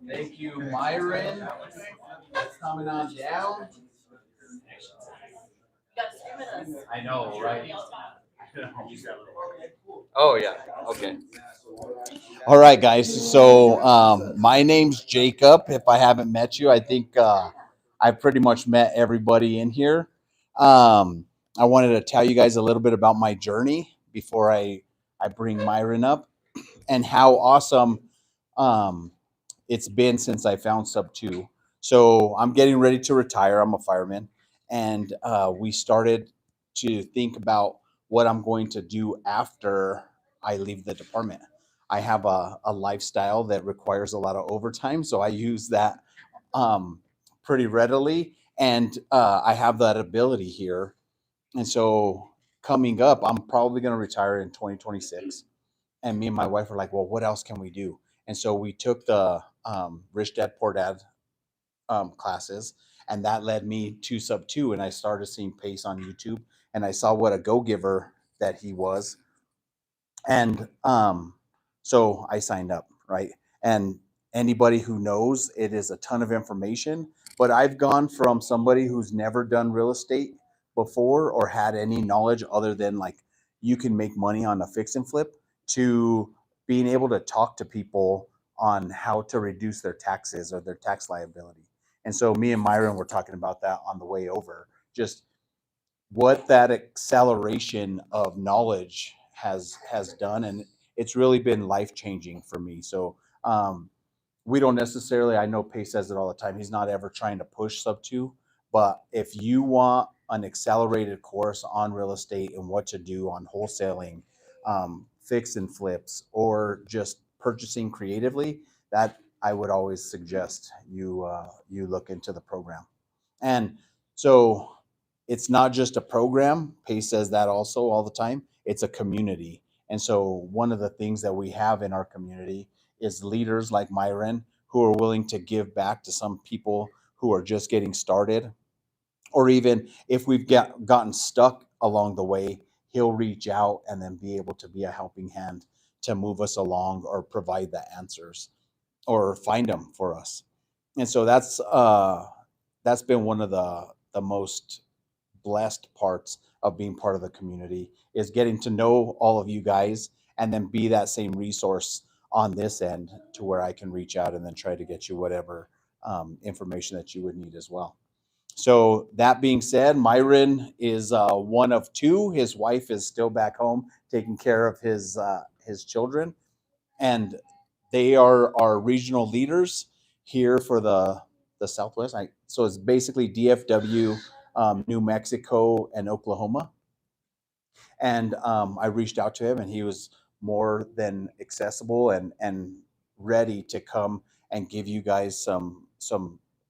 Thank you, Myron. Coming on down. I know, right? Oh yeah. Okay. All right, guys. So my name's Jacob. If I haven't met you, I think I've pretty much met everybody in here. I wanted to tell you guys a little bit about my journey before I bring Myron up and how awesome um, it's been since I found Sub 2. So I'm getting ready to retire. I'm a fireman. And we started to think about what I'm going to do after I leave the department. I have a lifestyle that requires a lot of overtime. So I use that pretty readily. And I have that ability here. And so coming up, I'm probably going to retire in 2026. And me and my wife were like, well, what else can we do? And so we took the Rich Dad Poor Dad classes, and that led me to Sub 2. And I started seeing Pace on YouTube, and I saw what a go giver that he was. And so I signed up, right? And anybody who knows, it is a ton of information. But I've gone from somebody who's never done real estate before or had any knowledge other than like you can make money on a fix and flip to being able to talk to people on how to reduce their taxes or their tax liability. And so me and Myron were talking about that on the way over. Just what that acceleration of knowledge has done, and it's really been life changing for me. So we don't necessarily, I know Pace says it all the time, he's not ever trying to push Sub 2, but if you want an accelerated course on real estate and what to do on wholesaling, fix and flips, or just purchasing creatively, that I would always suggest you look into the program. And so it's not just a program. Pace says that also all the time. It's a community. And so one of the things that we have in our community is leaders like Myron who are willing to give back to some people who are just getting started. Or even if we've gotten stuck along the way, he'll reach out and then be able to be a helping hand to move us along or provide the answers or find them for us. And so that's been one of the most blessed parts of being part of the community is getting to know all of you guys and then be that same resource on this end to where I can reach out and then try to get you whatever information that you would need as well. So that being said, Myron is one of two. His wife is still back home taking care of his children, and they are our regional leaders here for the Southwest. So it's basically DFW, New Mexico, and Oklahoma. And I reached out to him, and he was more than accessible and ready to come and give you guys some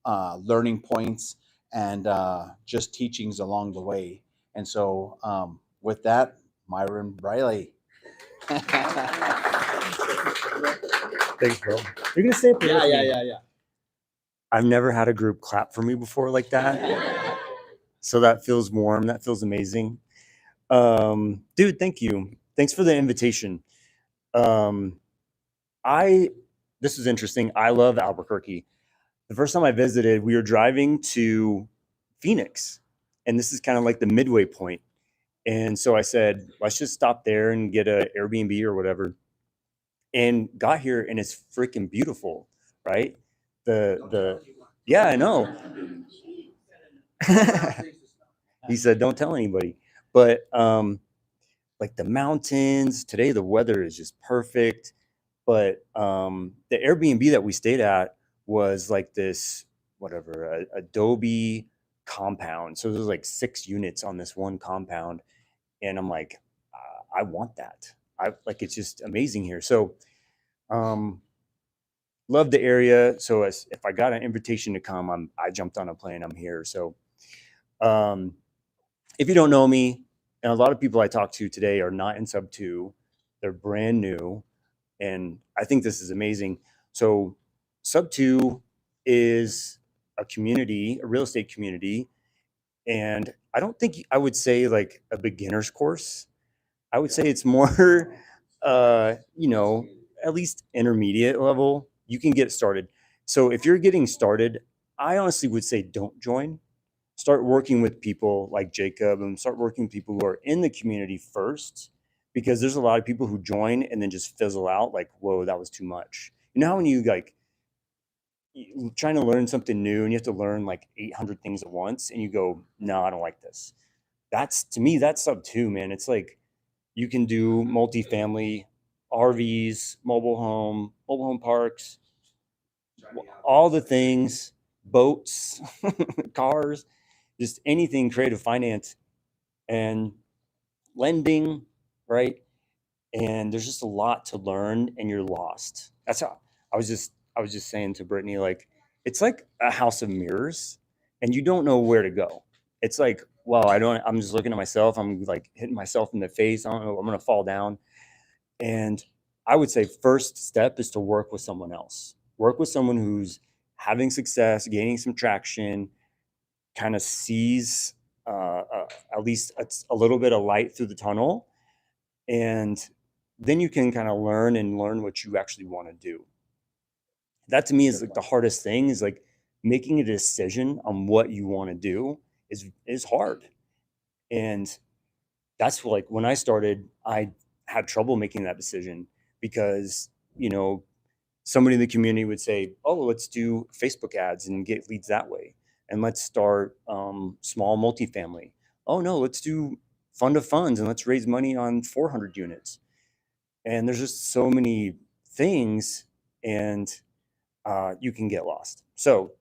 learning points and just teachings along the way. And so with that, Myron Briley. Thanks, bro. You're gonna stay up here with me? Yeah. I've never had a group clap for me before like that. So that feels warm. That feels amazing. Dude, thank you. Thanks for the invitation. This is interesting. I love Albuquerque. The first time I visited, we were driving to Phoenix, and this is kind of like the midway point. And so I said, let's just stop there and get an Airbnb or whatever. And got here, and it's freaking beautiful, right? Yeah, I know. He said, don't tell anybody. But like the mountains, today the weather is just perfect. But the Airbnb that we stayed at was like this, whatever, Adobe compound. So there's like 6 units on this one compound. And I'm like, I want that. It's just amazing here. So love the area. So if I got an invitation to come, I jumped on a plane. I'm here. So if you don't know me, and a lot of people I talk to today are not in Sub 2, they're brand new. And I think this is amazing. So Sub 2 is a community, a real estate community. And I don't think I would say like a beginner's course. I would say it's more, at least intermediate level. You can get started. So if you're getting started, I honestly would say don't join. Start working with people like Jacob and start working with people who are in the community first, because there's a lot of people who join and then just fizzle out like, whoa, that was too much. You know how when you like trying to learn something new and you have to learn like 800 things at once and you go, no, I don't like this. That's, to me, that's sub two, man. It's like you can do multifamily, RVs, mobile home parks, all the things, boats, cars, just anything creative finance and lending, right? And there's just a lot to learn and you're lost. That's how I was just saying to Brittany, like, it's like a house of mirrors and you don't know where to go. It's like, wow, I'm just looking at myself. I'm like hitting myself in the face. I don't know, I'm going to fall down. And I would say first step is to work with someone else. Work with someone who's having success, gaining some traction, kind of sees at least a little bit of light through the tunnel. And then you can kind of learn what you actually want to do. That to me is like the hardest thing, is like making a decision on what you want to do is hard. And that's like when I started, I had trouble making that decision because, you know, somebody in the community would say, oh, let's do Facebook ads and get leads that way. And let's start small multifamily. Oh, no, let's do fund of funds and let's raise money on 400 units. And there's just so many things, and you can get lost. So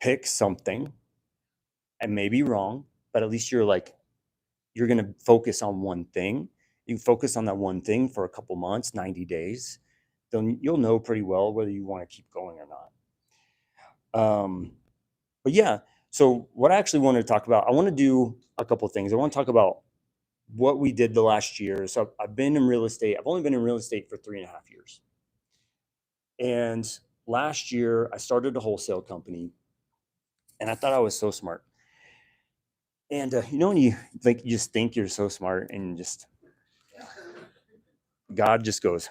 pick something, and maybe wrong, but at least you're going to focus on one thing. You focus on that one thing for a couple months, 90 days, then you'll know pretty well whether you want to keep going or not. But yeah, so what I actually wanted to talk about, I want to do a couple things. I want to talk about what we did the last year. So I've been in real estate. I've only been in real estate for 3.5 years. And last year I started a wholesale company and I thought I was so smart. And you know, when you like, you just think you're so smart and just, God just goes,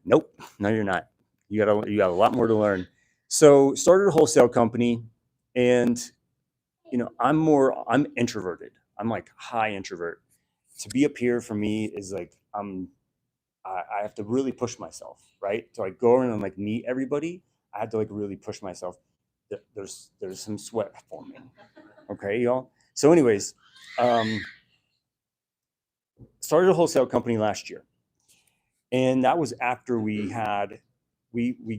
nope, no, you're not. You got a lot more to learn. So started a wholesale company, and you know, I'm introverted. I'm like high introvert. To be up here for me is like I have to really push myself, right? To like go in and like meet everybody, I had to like really push myself. There's some sweat forming. Okay, y'all. So, anyways, um, started a wholesale company last year, and that was after we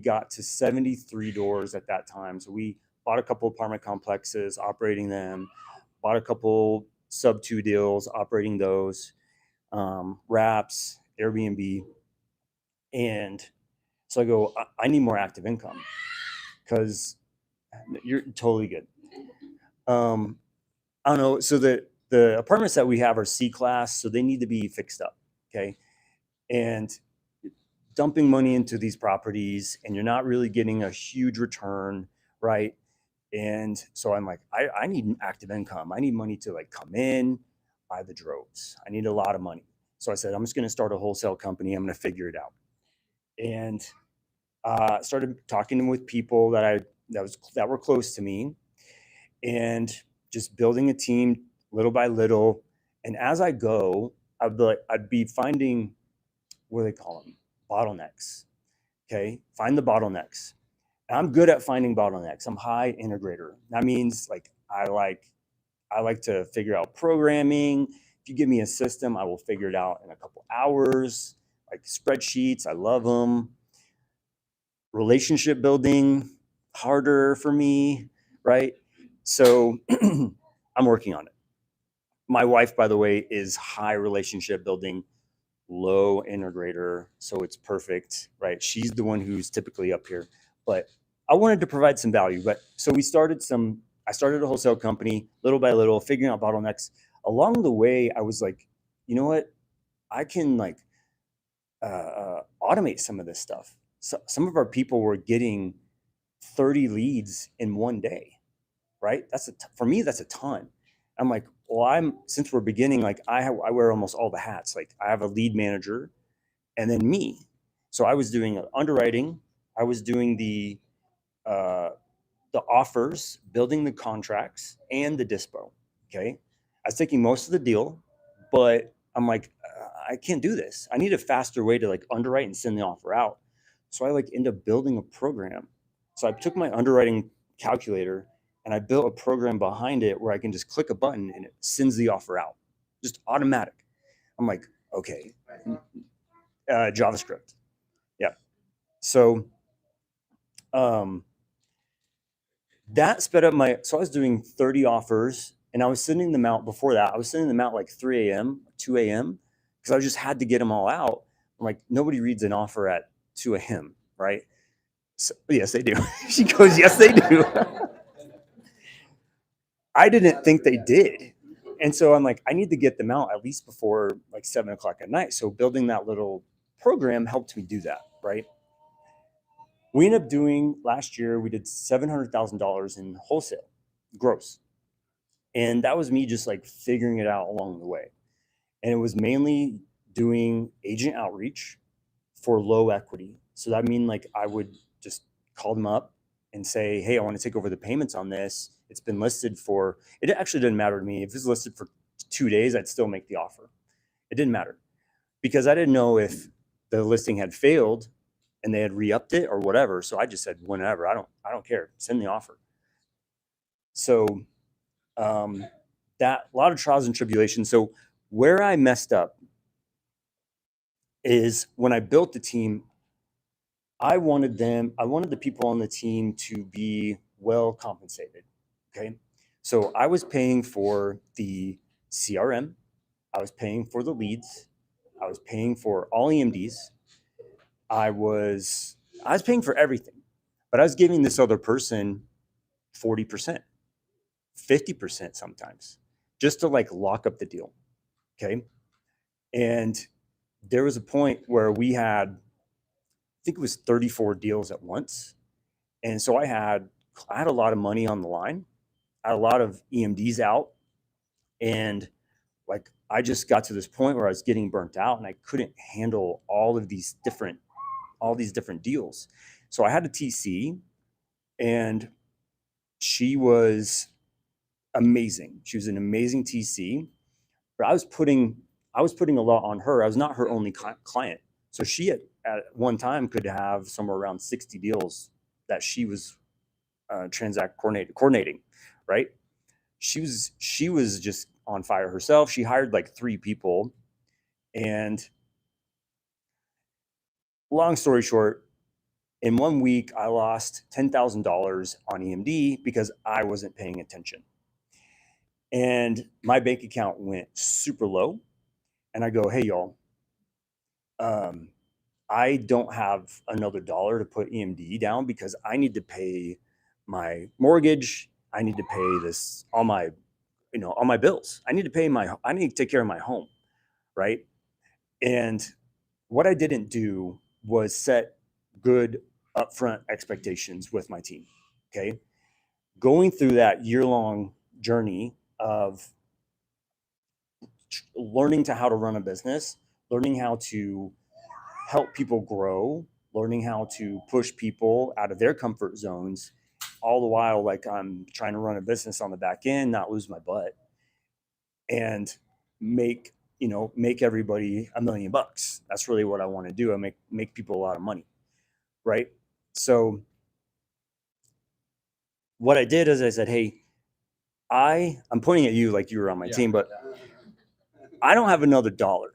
got to 73 doors at that time. So we bought a couple apartment complexes, operating them, bought a couple sub two deals, operating those, wraps, Airbnb, and so I go, I need more active income because you're totally good. Um, I don't know. So the apartments that we have are C class, so they need to be fixed up. Okay, and dumping money into these properties, and you're not really getting a huge return, right? And so I'm like, I need an active income. I need money to like come in, buy the droves. I need a lot of money. So I said, I'm just going to start a wholesale company. I'm going to figure it out. And started talking with people that were close to me, and just building a team little by little. And as I go, I'd be finding, what do they call them? Bottlenecks. Okay, find the bottlenecks. And I'm good at finding bottlenecks. I'm high integrator. That means like I like to figure out programming. If you give me a system, I will figure it out in a couple hours. Like spreadsheets, I love them. Relationship building, harder for me, right? So I'm working on it. My wife, by the way, is high relationship building, low integrator, so it's perfect, right? She's the one who's typically up here, but I wanted to provide some value. But so I started a wholesale company little by little, figuring out bottlenecks. Along the way, I was like, you know what? I can like automate some of this stuff. So some of our people were getting 30 leads in one day, right? For me, that's a ton. I'm like, well, since we're beginning, like I wear almost all the hats. Like I have a lead manager and then me. So I was doing underwriting, I was doing the offers, building the contracts, and the dispo. Okay, I was taking most of the deal, but I'm like, I can't do this. I need a faster way to like underwrite and send the offer out. So I like end up building a program. So I took my underwriting calculator and I built a program behind it where I can just click a button and it sends the offer out, just automatic. I'm like, okay, JavaScript. Yeah. So that sped up so I was doing 30 offers and I was sending them out before that. I was sending them out like 3 a.m., 2 a.m. because I just had to get them all out. I'm like, nobody reads an offer at 2 a.m., right? So, yes, they do. She goes, yes, they do. I didn't think they did. And so I'm like, I need to get them out at least before like 7 o'clock at night. So building that little program helped me do that, right? We ended up doing last year, we did $700,000 in wholesale gross. And that was me just like figuring it out along the way. And it was mainly doing agent outreach for low equity. So that mean like I would just call them up and say, hey, I want to take over the payments on this. It's been listed for, it actually didn't matter to me. If it's listed for 2 days, I'd still make the offer. It didn't matter because I didn't know if the listing had failed and they had re-upped it or whatever. So I just said, whenever, I don't care. Send the offer. So that a lot of trials and tribulations. So where I messed up is when I built the team, I wanted the people on the team to be well compensated. Okay. So I was paying for the CRM. I was paying for the leads. I was paying for all EMDs. I was paying for everything, but I was giving this other person 40%, 50% sometimes, just to like lock up the deal. Okay. And there was a point where we had, I think it was 34 deals at once. And so I had a lot of money on the line. I had a lot of EMDs out. And like I just got to this point where I was getting burnt out and I couldn't handle all these different deals. So I had a TC and she was amazing. She was an amazing TC, but I was putting a lot on her. I was not her only client. So she at one time could have somewhere around 60 deals that she was coordinating, right? She was just on fire herself. She hired like 3 people, and long story short, in 1 week I lost $10,000 on EMD because I wasn't paying attention, and my bank account went super low. And I go, hey y'all, I don't have another dollar to put EMD down because I need to pay my mortgage. I need to pay this, all my bills. I need to take care of my home, right? And what I didn't do was set good upfront expectations with my team. Okay. Going through that year-long journey of learning how to run a business, learning how to help people grow, learning how to push people out of their comfort zones, all the while like I'm trying to run a business on the back end, not lose my butt, and make everybody $1 million. That's really what I want to do. I make people a lot of money, right? So what I did is I said, hey, I'm pointing at you like you were on my team, but I don't have another dollar.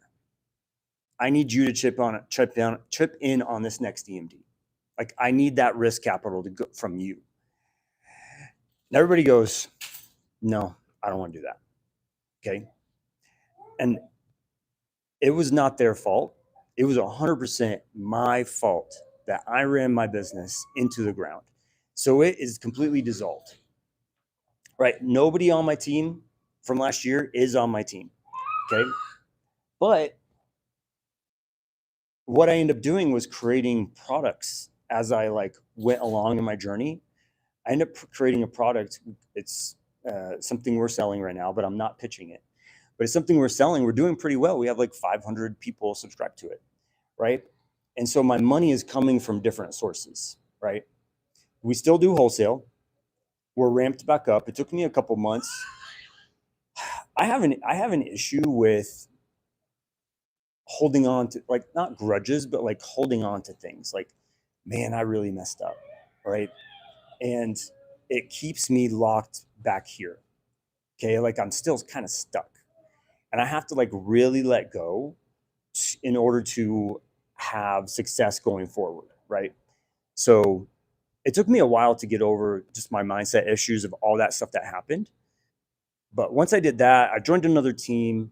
I need you to chip in on this next EMD. Like I need that risk capital to go from you. And everybody goes, no, I don't want to do that. Okay. And it was not their fault. It was 100% my fault that I ran my business into the ground. So it is completely dissolved. Right? Nobody on my team from last year is on my team. Okay. But what I ended up doing was creating products as I like went along in my journey. I ended up creating a product. It's something we're selling right now, but I'm not pitching it. But it's something we're selling. We're doing pretty well. We have like 500 people subscribe to it, right? And so my money is coming from different sources, right? We still do wholesale. We're ramped back up. It took me a couple months. I have an issue with holding on to, like, not grudges, but like holding on to things. Like, man, I really messed up, right? And it keeps me locked back here. Okay, like I'm still kind of stuck, and I have to like really let go in order to have success going forward, right? So it took me a while to get over just my mindset issues of all that stuff that happened. But once I did that, I joined another team.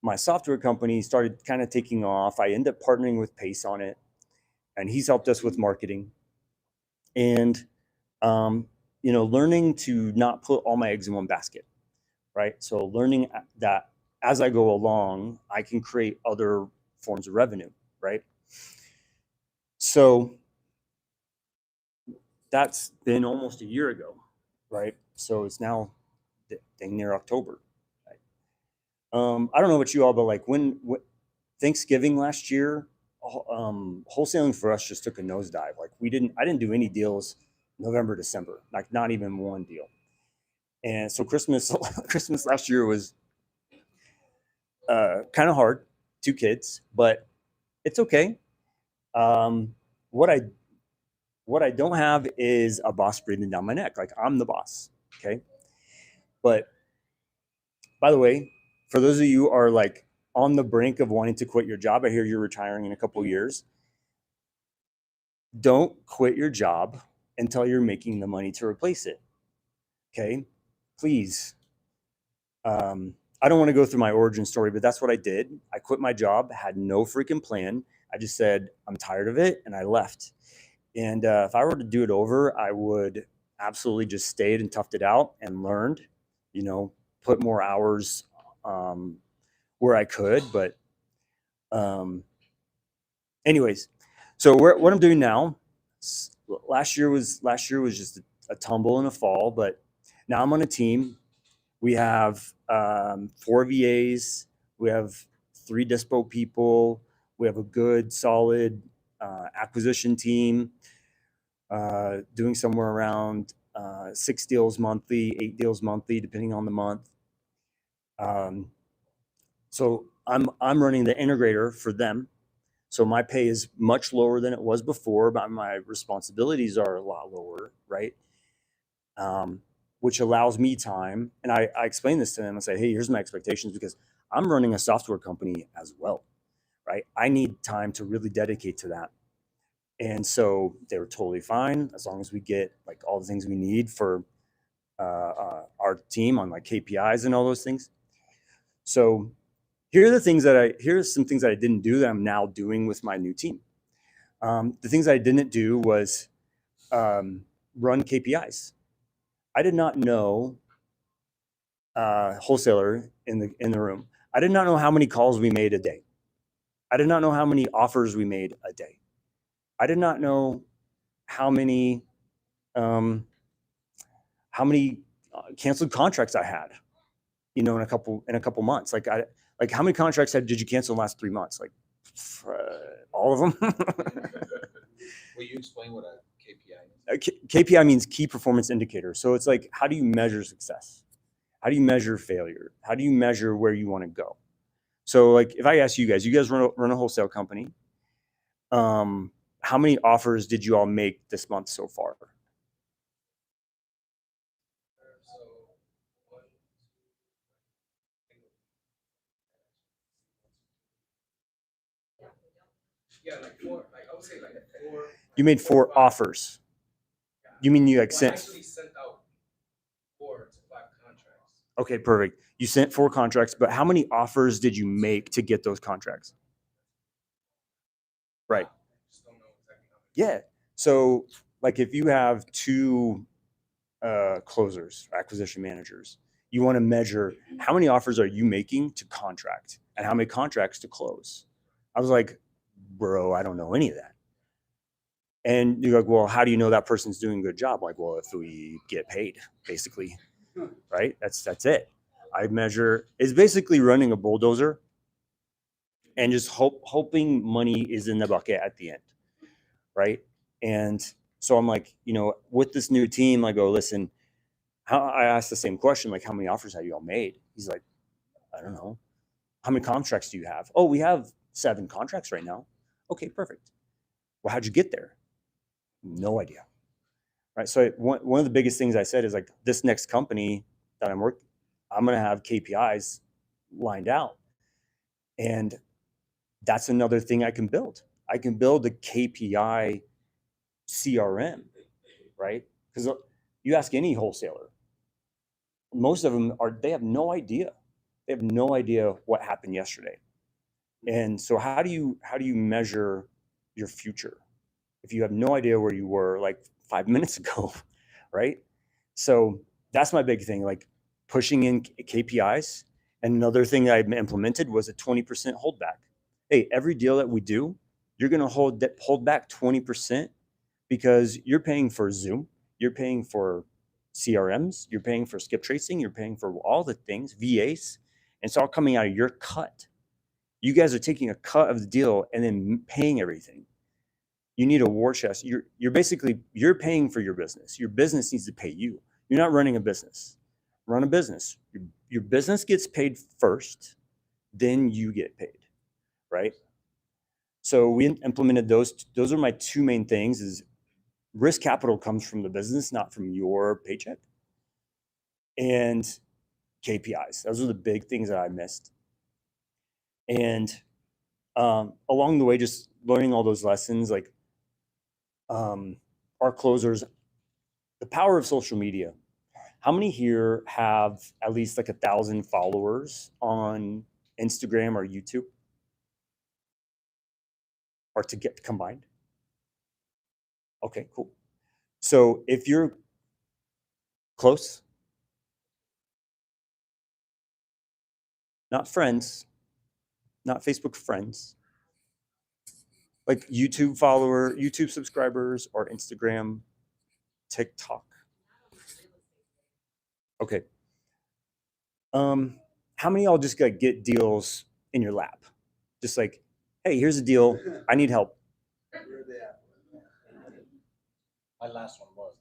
My software company started kind of taking off. I ended up partnering with Pace on it, and he's helped us with marketing. And learning to not put all my eggs in one basket, right? So learning that as I go along, I can create other forms of revenue, right? So that's been almost a year ago, right? So it's now dang near October. Right? I don't know about you all, but like when Thanksgiving last year, wholesaling for us just took a nosedive. Like I didn't do any deals November, December, like not even one deal. And so Christmas last year was kind of hard, 2 kids, but it's okay. What I don't have is a boss breathing down my neck. Like I'm the boss. Okay. But by the way, for those of you who are like on the brink of wanting to quit your job, I hear you're retiring in a couple of years. Don't quit your job until you're making the money to replace it. Okay. Please. I don't want to go through my origin story, but that's what I did. I quit my job, had no freaking plan. I just said, I'm tired of it. And I left. And if I were to do it over, I would absolutely just stayed and toughed it out and learned, put more hours where I could. But anyways, so what I'm doing now, last year was just a tumble and a fall, but now I'm on a team. We have 4 VAs. We have 3 dispo people. We have a good, solid acquisition team doing somewhere around 6 deals monthly, 8 deals monthly, depending on the month. So I'm running the integrator for them. So my pay is much lower than it was before, but my responsibilities are a lot lower, right? Which allows me time. And I explain this to them and say, hey, here's my expectations, because I'm running a software company as well, right? I need time to really dedicate to that. And so they were totally fine as long as we get like all the things we need for our team on like KPIs and all those things. So here are some things that I didn't do that I'm now doing with my new team. The things I didn't do was run KPIs. I did not know wholesaler in the room. I did not know how many calls we made a day. I did not know how many offers we made a day. I did not know how many canceled contracts I had, in a couple months. Like how many contracts did you cancel in the last 3 months? Like all of them. Will you explain what a KPI is? KPI means key performance indicator. So it's like, how do you measure success? How do you measure failure? How do you measure where you want to go? So like, if I ask you guys run a wholesale company, how many offers did you all make this month so far? Yeah, like 4. Like I would say like 4. You made 4 offers. You mean you Well, I actually sent out 4 to 5 contracts. Okay, perfect. You sent 4 contracts, but how many offers did you make to get those contracts? Right. Just don't know exactly how many. Yeah. So like if you have 2 closers, acquisition managers, you want to measure how many offers are you making to contract and how many contracts to close. I was like, bro, I don't know any of that. And you're like, well, how do you know that person's doing a good job? Like, well, if we get paid, basically, right? That's it. I measure, it's basically running a bulldozer and just hoping money is in the bucket at the end, right? And so I'm like, with this new team, I go, listen, I asked the same question, like, how many offers have you all made? He's like, I don't know. How many contracts do you have? Oh, we have 7 contracts right now. Okay, perfect. Well, how'd you get there? No idea. Right. So one of the biggest things I said is like, this next company that I'm going to have KPIs lined out. And that's another thing I can build. I can build a KPI CRM, right? Because you ask any wholesaler, most of them they have no idea. They have no idea what happened yesterday. And so how do you measure your future if you have no idea where you were like 5 minutes ago, right? So that's my big thing, like pushing in KPIs. And another thing I implemented was a 20% holdback. Hey, every deal that we do, you're going to hold back 20% because you're paying for Zoom, you're paying for CRMs, you're paying for skip tracing, you're paying for all the things, VAs, and it's all coming out of your cut. You guys are taking a cut of the deal and then paying everything. You need a war chest. You're paying for your business. Your business needs to pay you. You're not running a business. Run a business. Your business gets paid first, then you get paid, right? So we implemented those. Those are my 2 main things. Is risk capital comes from the business, not from your paycheck. And KPIs. Those are the big things that I missed. And along the way, just learning all those lessons, like our closers, the power of social media. How many here have at least like 1,000 followers on Instagram or YouTube? Or to get combined? Okay, cool. So if you're close, not friends, not Facebook friends, like YouTube subscribers, or Instagram, TikTok. Okay. How many of y'all just get deals in your lap? Just like, hey, here's a deal. I need help. My last one was.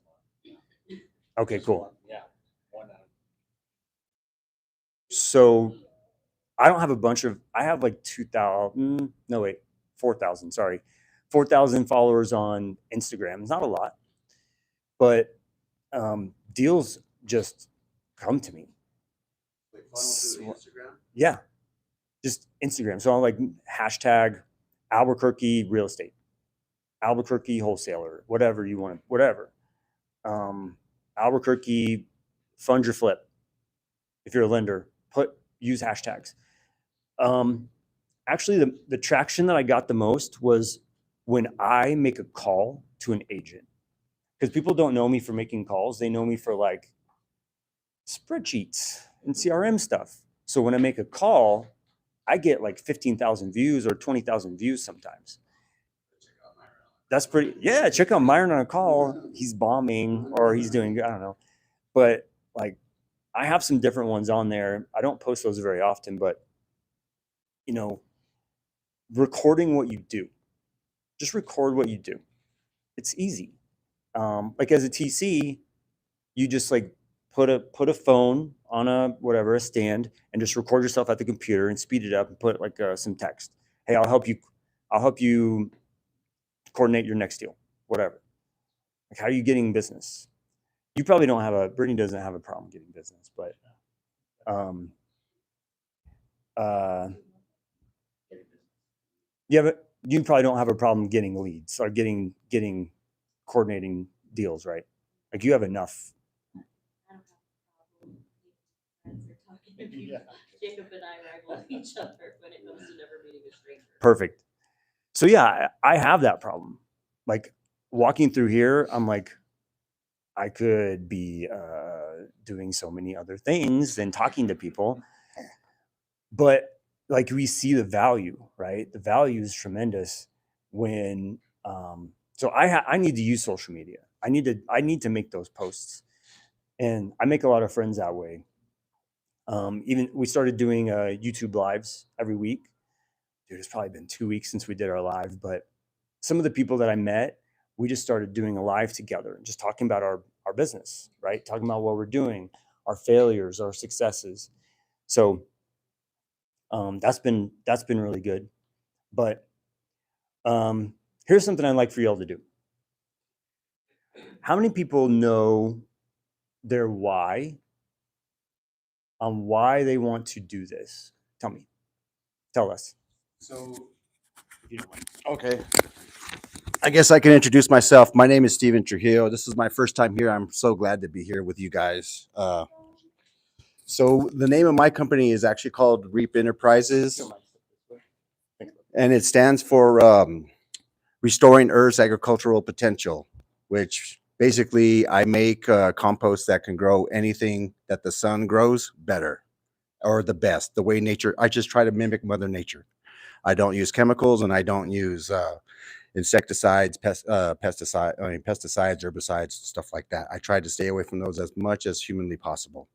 Okay, cool. Yeah. One out. So I don't have a bunch of, I have like 4,000, sorry. 4,000 followers on Instagram. It's not a lot, but deals just come to me. Like funnel through Instagram? Yeah, just Instagram. So I'm like hashtag Albuquerque real estate, Albuquerque wholesaler, whatever you want, whatever. Albuquerque fund your flip. If you're a lender, use hashtags. Actually, the traction that I got the most was when I make a call to an agent, because people don't know me for making calls. They know me for like spreadsheets and CRM stuff. So when I make a call, I get like 15,000 views or 20,000 views sometimes. That's pretty, yeah, check out Miron on a call. He's bombing or he's doing, I don't know. But like, I have some different ones on there. I don't post those very often, but recording what you do, just record what you do. It's easy. Like as a TC, you just like put a phone on a stand and just record yourself at the computer and speed it up and put like some text. Hey, I'll help you coordinate your next deal, whatever. Like, how are you getting business? You probably Brittany doesn't have a problem getting business, but yeah, but you probably don't have a problem getting leads or getting coordinating deals, right? Like you have enough. I don't have a problem friends are talking to people. Jacob and I rival each other when it comes to never meeting a stranger. Perfect. So yeah, I have that problem. Like walking through here, I'm like, I could be doing so many other things than talking to people. But like we see the value, right? The value is tremendous when so I need to use social media. I need to make those posts. And I make a lot of friends that way. Even we started doing YouTube lives every week. dude, it's probably been 2 weeks since we did our live, but some of the people that I met, we just started doing a live together, just talking about our business, right? Talking about what we're doing, our failures, our successes. So that's been really good. But here's something I'd like for y'all to do. How many people know their why on why they want to do this? Tell me. Tell us. So, if you don't mind. Okay. I guess I can introduce myself. My name is Steven Trujillo. This is my first time here. I'm so glad to be here with you guys. So the name of my company is actually called Reap Enterprises, and it stands for Restoring Earth's Agricultural Potential, which basically I make compost that can grow anything that the sun grows better or the best, the way nature. I just try to mimic Mother Nature. I don't use chemicals and I don't use insecticides, pesticides, herbicides, stuff like that. I try to stay away from those as much as humanly possible.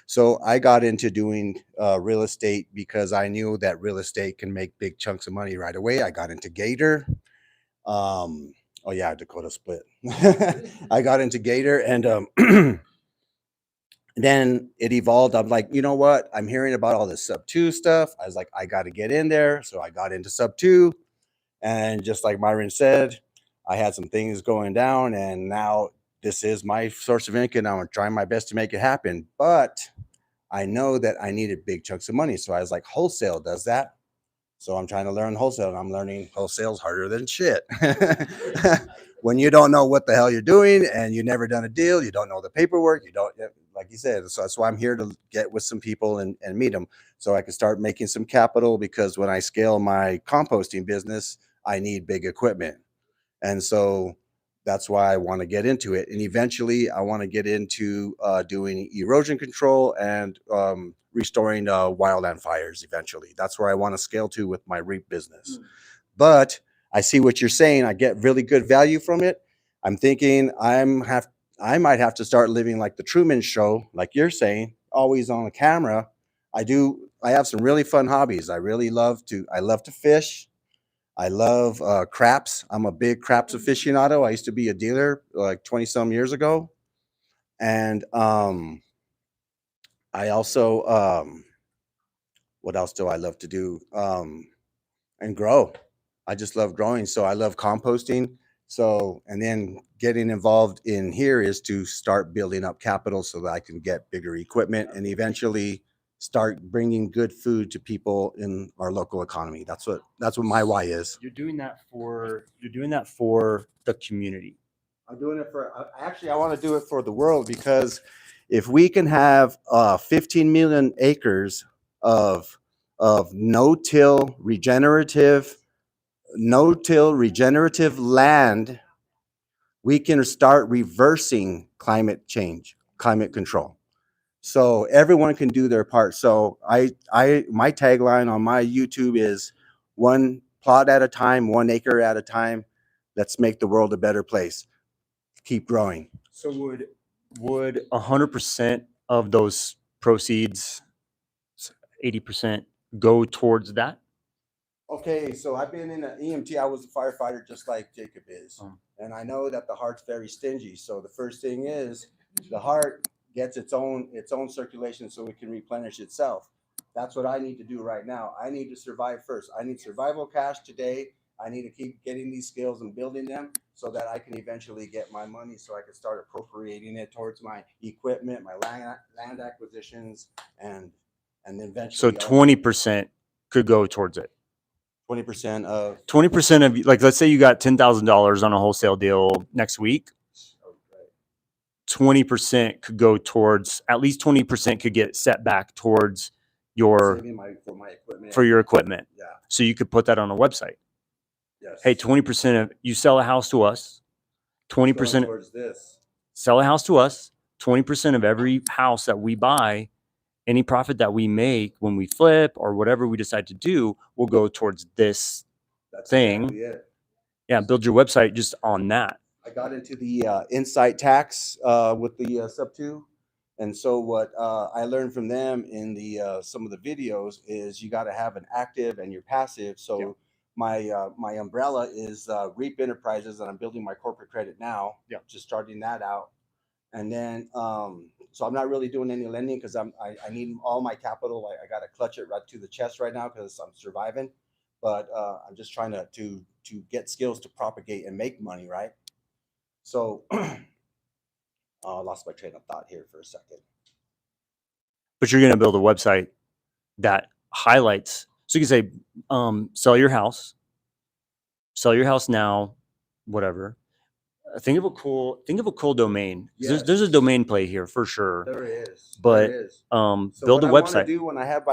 So I got into doing real estate because I knew that real estate can make big chunks of money right away. I got into Gator. Oh yeah, Dakota Split. I got into Gator, and then it evolved. I'm like, you know what? I'm hearing about all this sub 2 stuff. I was like, I got to get in there. So I got into sub 2. And just like Myron said, I had some things going down, and now this is my source of income. I'm trying my best to make it happen. But I know that I needed big chunks of money. So I was like, wholesale does that. So I'm trying to learn wholesale, and I'm learning wholesale's harder than shit. When you don't know what the hell you're doing and you've never done a deal, you don't know the paperwork, you don't, like you said. So that's why I'm here, to get with some people and meet them so I can start making some capital, because when I scale my composting business, I need big equipment. And so that's why I want to get into it. And eventually I want to get into doing erosion control and restoring wildland fires eventually. That's where I want to scale to with my REAP business. But I see what you're saying. I get really good value from it. I'm thinking I might have to start living like the Truman Show, like you're saying, always on the camera. I have some really fun hobbies. I love to fish. I love craps. I'm a big craps aficionado. I used to be a dealer like 20 some years ago. And I also, what else do I love to do? And grow. I just love growing. So I love composting. So, and then getting involved in here is to start building up capital so that I can get bigger equipment and eventually start bringing good food to people in our local economy. That's what my why is. You're doing that for the community. I'm doing it for, actually, I want to do it for the world, because if we can have 15 million acres of no-till regenerative land, we can start reversing climate change, climate control. So everyone can do their part. So my tagline on my YouTube is one plot at a time, 1 acre at a time. Let's make the world a better place. Keep growing. So would 100% of those proceeds, 80%, go towards that? Okay, so I've been in an EMT. I was a firefighter just like Jacob is. And I know that the heart's very stingy. So the first thing is the heart gets its own circulation so it can replenish itself. That's what I need to do right now. I need to survive first. I need survival cash today. I need to keep getting these skills and building them so that I can eventually get my money, so I can start appropriating it towards my equipment, my land acquisitions, and then eventually. So 20% could go towards it. 20% of 20% of, like, let's say you got $10,000 on a wholesale deal next week. 20% could go towards, at least 20% could get set back towards your equipment. for your equipment. Yeah. So you could put that on a website. Yes. Hey, 20% of, you sell a house to us, 20% towards this. sell a house to us, 20% of every house that we buy, any profit that we make when we flip or whatever we decide to do will go towards this thing. Exactly it. Yeah, build your website just on that. I got into the insight tax with the sub 2. And so what I learned from them in the some of the videos is you got to have an active and your passive. So Yeah. my umbrella is Reap Enterprises, and I'm building my corporate credit now. Yeah. Just starting that out, and then so I'm not really doing any lending because I need all my capital. I got to clutch it right to the chest right now because I'm surviving, but I'm just trying to get skills to propagate and make money, right? So I lost my train of thought here for a second. But you're going to build a website that highlights. So you can say, sell your house now, whatever. Think of a cool domain. There's a domain play here for sure. There is. But there is. build So what a I want to website. do when I have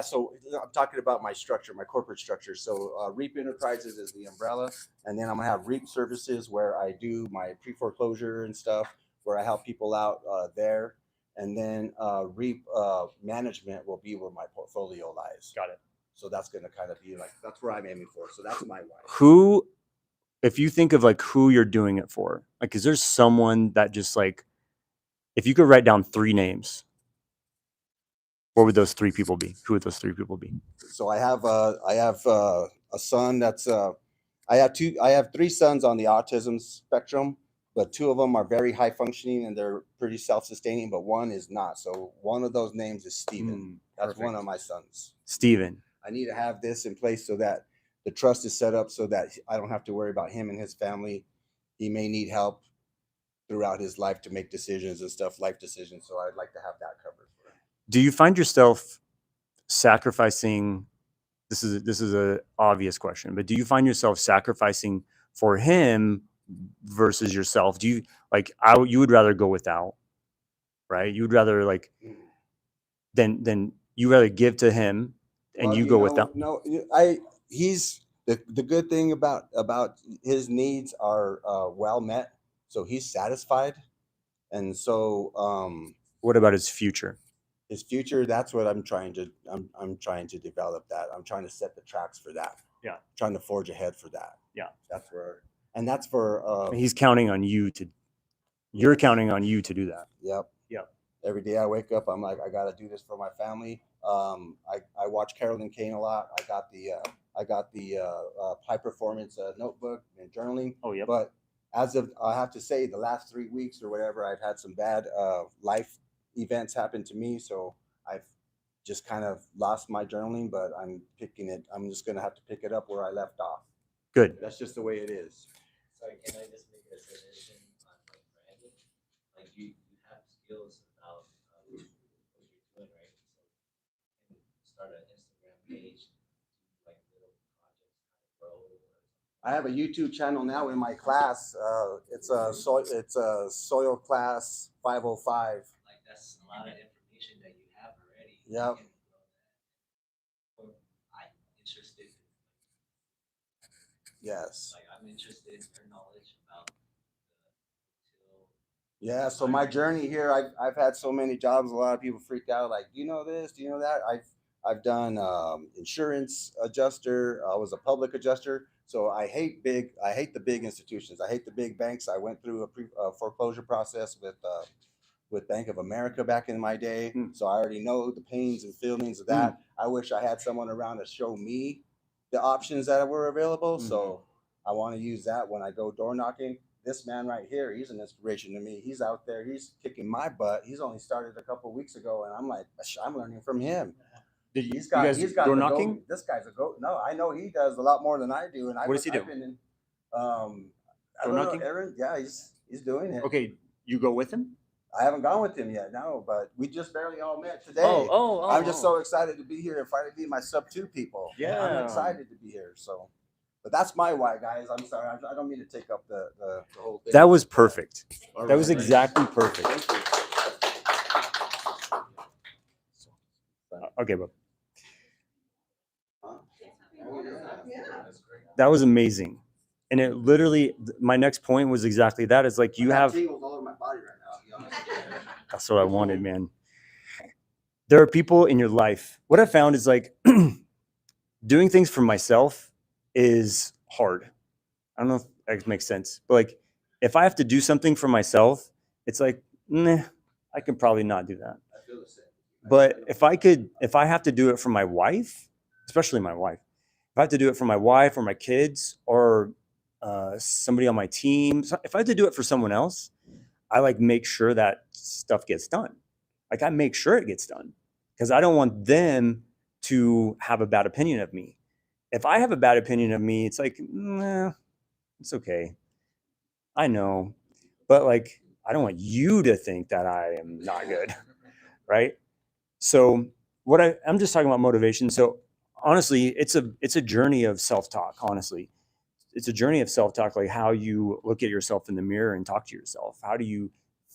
so I'm talking about my structure, my corporate structure. So Reap Enterprises is the umbrella, and then I'm gonna have Reap Services where I do my pre-foreclosure and stuff, where I help people out there, and then Reap Management will be where my portfolio lies. Got it. So that's gonna kind of be like that's where I'm aiming for. So that's my why. Who, if you think of like who you're doing it for, like, is there someone that just like, if you could write down 3 names, what would those 3 people be? Who would those 3 people be? So I have a son that's I have 3 sons on the autism spectrum, but 2 of them are very high functioning and they're pretty self-sustaining, but one is not. So one of those names is Steven. That's one of my sons. Steven. I need to have this in place so that the trust is set up so that I don't have to worry about him and his family. He may need help throughout his life to make decisions and stuff, life decisions. So I'd like to have that covered. Do you find yourself sacrificing? This is a obvious question, but do you find yourself sacrificing for him versus yourself? Do you like you would rather go without, right? You would rather like than you rather give to him and you go without. No, he's the good thing about his needs are well met, so he's satisfied, and so what about his future? His future, that's what I'm trying to develop. That I'm trying to set the tracks for that. Yeah, trying to forge ahead for that. Yeah, that's for he's counting on you to. You're counting on you to do that. Yep. Yep. Every day I wake up, I'm like, I got to do this for my family. I watch Karolyn a lot. I got the high performance notebook and journaling. Oh yeah. But as of I have to say, the last 3 weeks or whatever, I've had some bad life events happen to me, so I've just kind of lost my journaling. But I'm just gonna have to pick it up where I left off. Good. That's just the way it is. Sorry, can I just make a suggestion on like branding? Like you have skills about what you're doing, right? So you can start an Instagram page, like little projects kind of grow. I have a YouTube channel now in my class. It's a soil class 505. Like that's a lot of information that you have already. Yep. I'm interested. Yes. Like I'm interested in your knowledge about Yeah. So my journey here, I've had so many jobs. A lot of people freaked out. Like, do you know this? Do you know that? I've done insurance adjuster. I was a public adjuster. So I hate the big institutions. I hate the big banks. I went through a foreclosure process with Bank of America back in my day. So I already know the pains and feelings of that. I wish I had someone around to show me the options that were available. So I want to use that when I go door knocking. This man right here, he's an inspiration to me. He's out there, he's kicking my butt. He's only started a couple weeks ago, and I'm like, I'm learning from him. He's got door knocking? This guy's a goat. No, I know he does a lot more than I do. And what does he do? I've been in, I don't know, Aaron. Yeah, he's doing it. Okay, you go with him? I haven't gone with him yet, no, but we just barely all met today. I'm just so excited to be here and finally meet my sub 2 people. Yeah, I'm excited to be here. So, but that's my why, guys. I'm sorry, I don't mean to take up the whole thing. That was perfect. All that right. was exactly perfect. Okay, bro. That was amazing. And it literally, my next point was exactly that. It's like you have. tingles all over my body right now. That's what I wanted, man. There are people in your life. What I found is like doing things for myself is hard. I don't know if that makes sense, but like if I have to do something for myself, it's like, nah, I can probably not do that. I feel the same. But if I have to do it for my wife, especially my wife, if I have to do it for my wife or my kids or somebody on my team, if I have to do it for someone else, I like make sure that stuff gets done. Like I make sure it gets done because I don't want them to have a bad opinion of me. If I have a bad opinion of me, it's like, nah, it's okay. I know, but like, I don't want you to think that I am not good, right? So I'm just talking about motivation. So honestly, it's a journey of self-talk. Honestly, it's a journey of self-talk, like how you look at yourself in the mirror and talk to yourself. How do you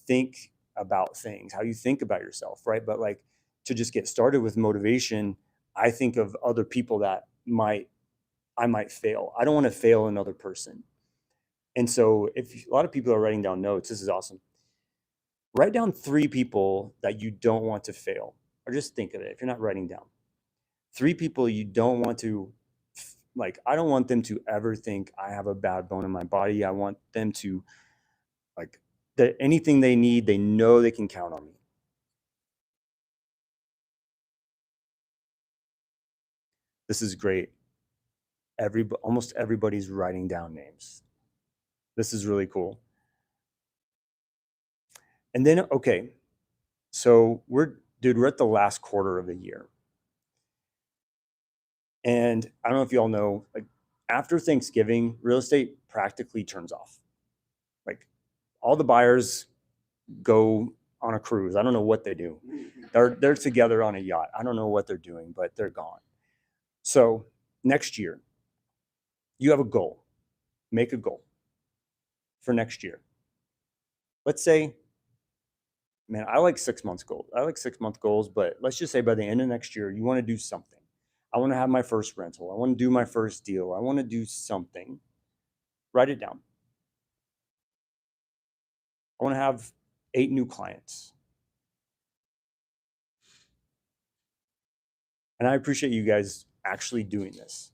think about things? How you think about yourself, right? But like to just get started with motivation, I think of other people that I might fail. I don't want to fail another person. And so if a lot of people are writing down notes, this is awesome. Write down 3 people that you don't want to fail, or just think of it if you're not writing down. 3 people you don't want to, like, I don't want them to ever think I have a bad bone in my body. I want them to, like, that anything they need, they know they can count on me. This is great. Almost everybody's writing down names. This is really cool. And then, okay, so we're at the last quarter of the year. And I don't know if you all know, like after Thanksgiving, real estate practically turns off. Like all the buyers go on a cruise. I don't know what they do. They're together on a yacht. I don't know what they're doing, but they're gone. So next year, you have a goal. Make a goal for next year. Let's say, man, I like 6 months goals. I like 6-month goals, but let's just say by the end of next year, you want to do something. I want to have my first rental. I want to do my first deal. I want to do something. Write it down. I want to have 8 new clients. And I appreciate you guys actually doing this.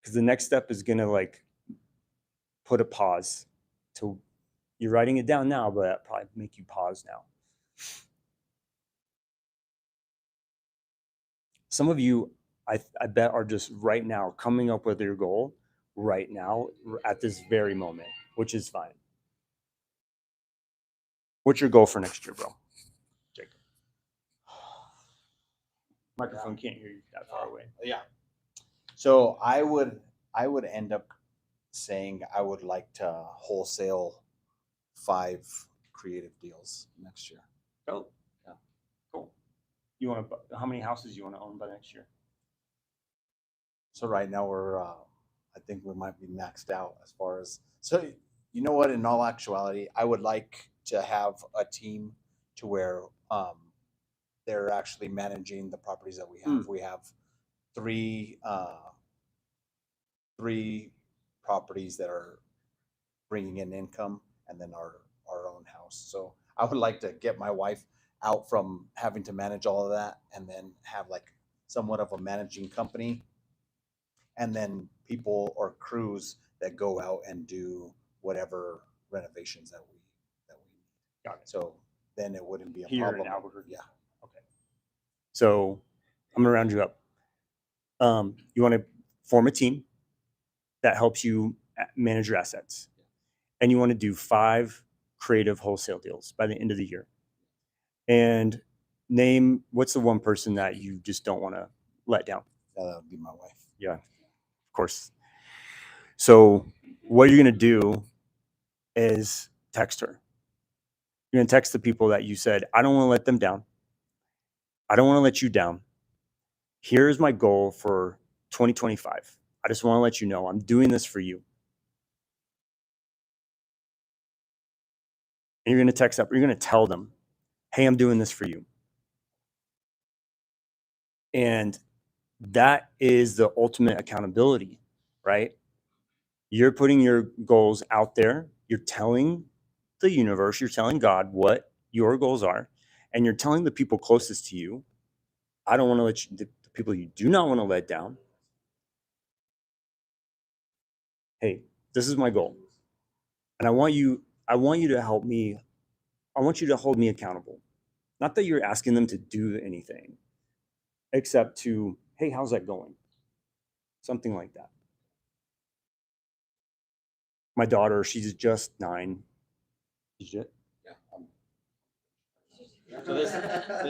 Because the next step is going to like put a pause to, you're writing it down now, but that'll probably make you pause now. Some of you, I bet, are just right now coming up with your goal right now at this very moment, which is fine. What's your goal for next year, bro? Jacob. Microphone can't hear you that far away. Yeah. So I would end up saying I would like to wholesale 5 creative deals next year. Oh, yeah, cool. You want to? How many houses you want to own by next year? So right now we're, I think we might be maxed out as far as. So you know what? In all actuality, I would like to have a team to where they're actually managing the properties that we have. We have 3 properties that are bringing in income, and then our own house. So I would like to get my wife out from having to manage all of that, and then have like somewhat of a managing company, and then people or crews that go out and do whatever renovations that we need. Got it. So then it wouldn't be a Here in problem. Albuquerque. Yeah. Okay. So I'm gonna round you up. You want to form a team that helps you manage your assets, and you want to do 5 creative wholesale deals by the end of the year. And name, what's the one person that you just don't want to let down? That would be my wife. Yeah, of course. So what you're going to do is text her. You're going to text the people that you said, I don't want to let them down. I don't want to let you down. Here's my goal for 2025. I just want to let you know I'm doing this for you. And you're going to text up, you're going to tell them, hey, I'm doing this for you. And that is the ultimate accountability, right? You're putting your goals out there. You're telling the universe, you're telling God what your goals are, and you're telling the people closest to you, I don't want to let you, the people you do not want to let down, hey, this is my goal. And I want you to help me I want you to hold me accountable. Not that you're asking them to do anything, except to, hey, how's that going? Something like that. My daughter, she's just 9. She's just, So this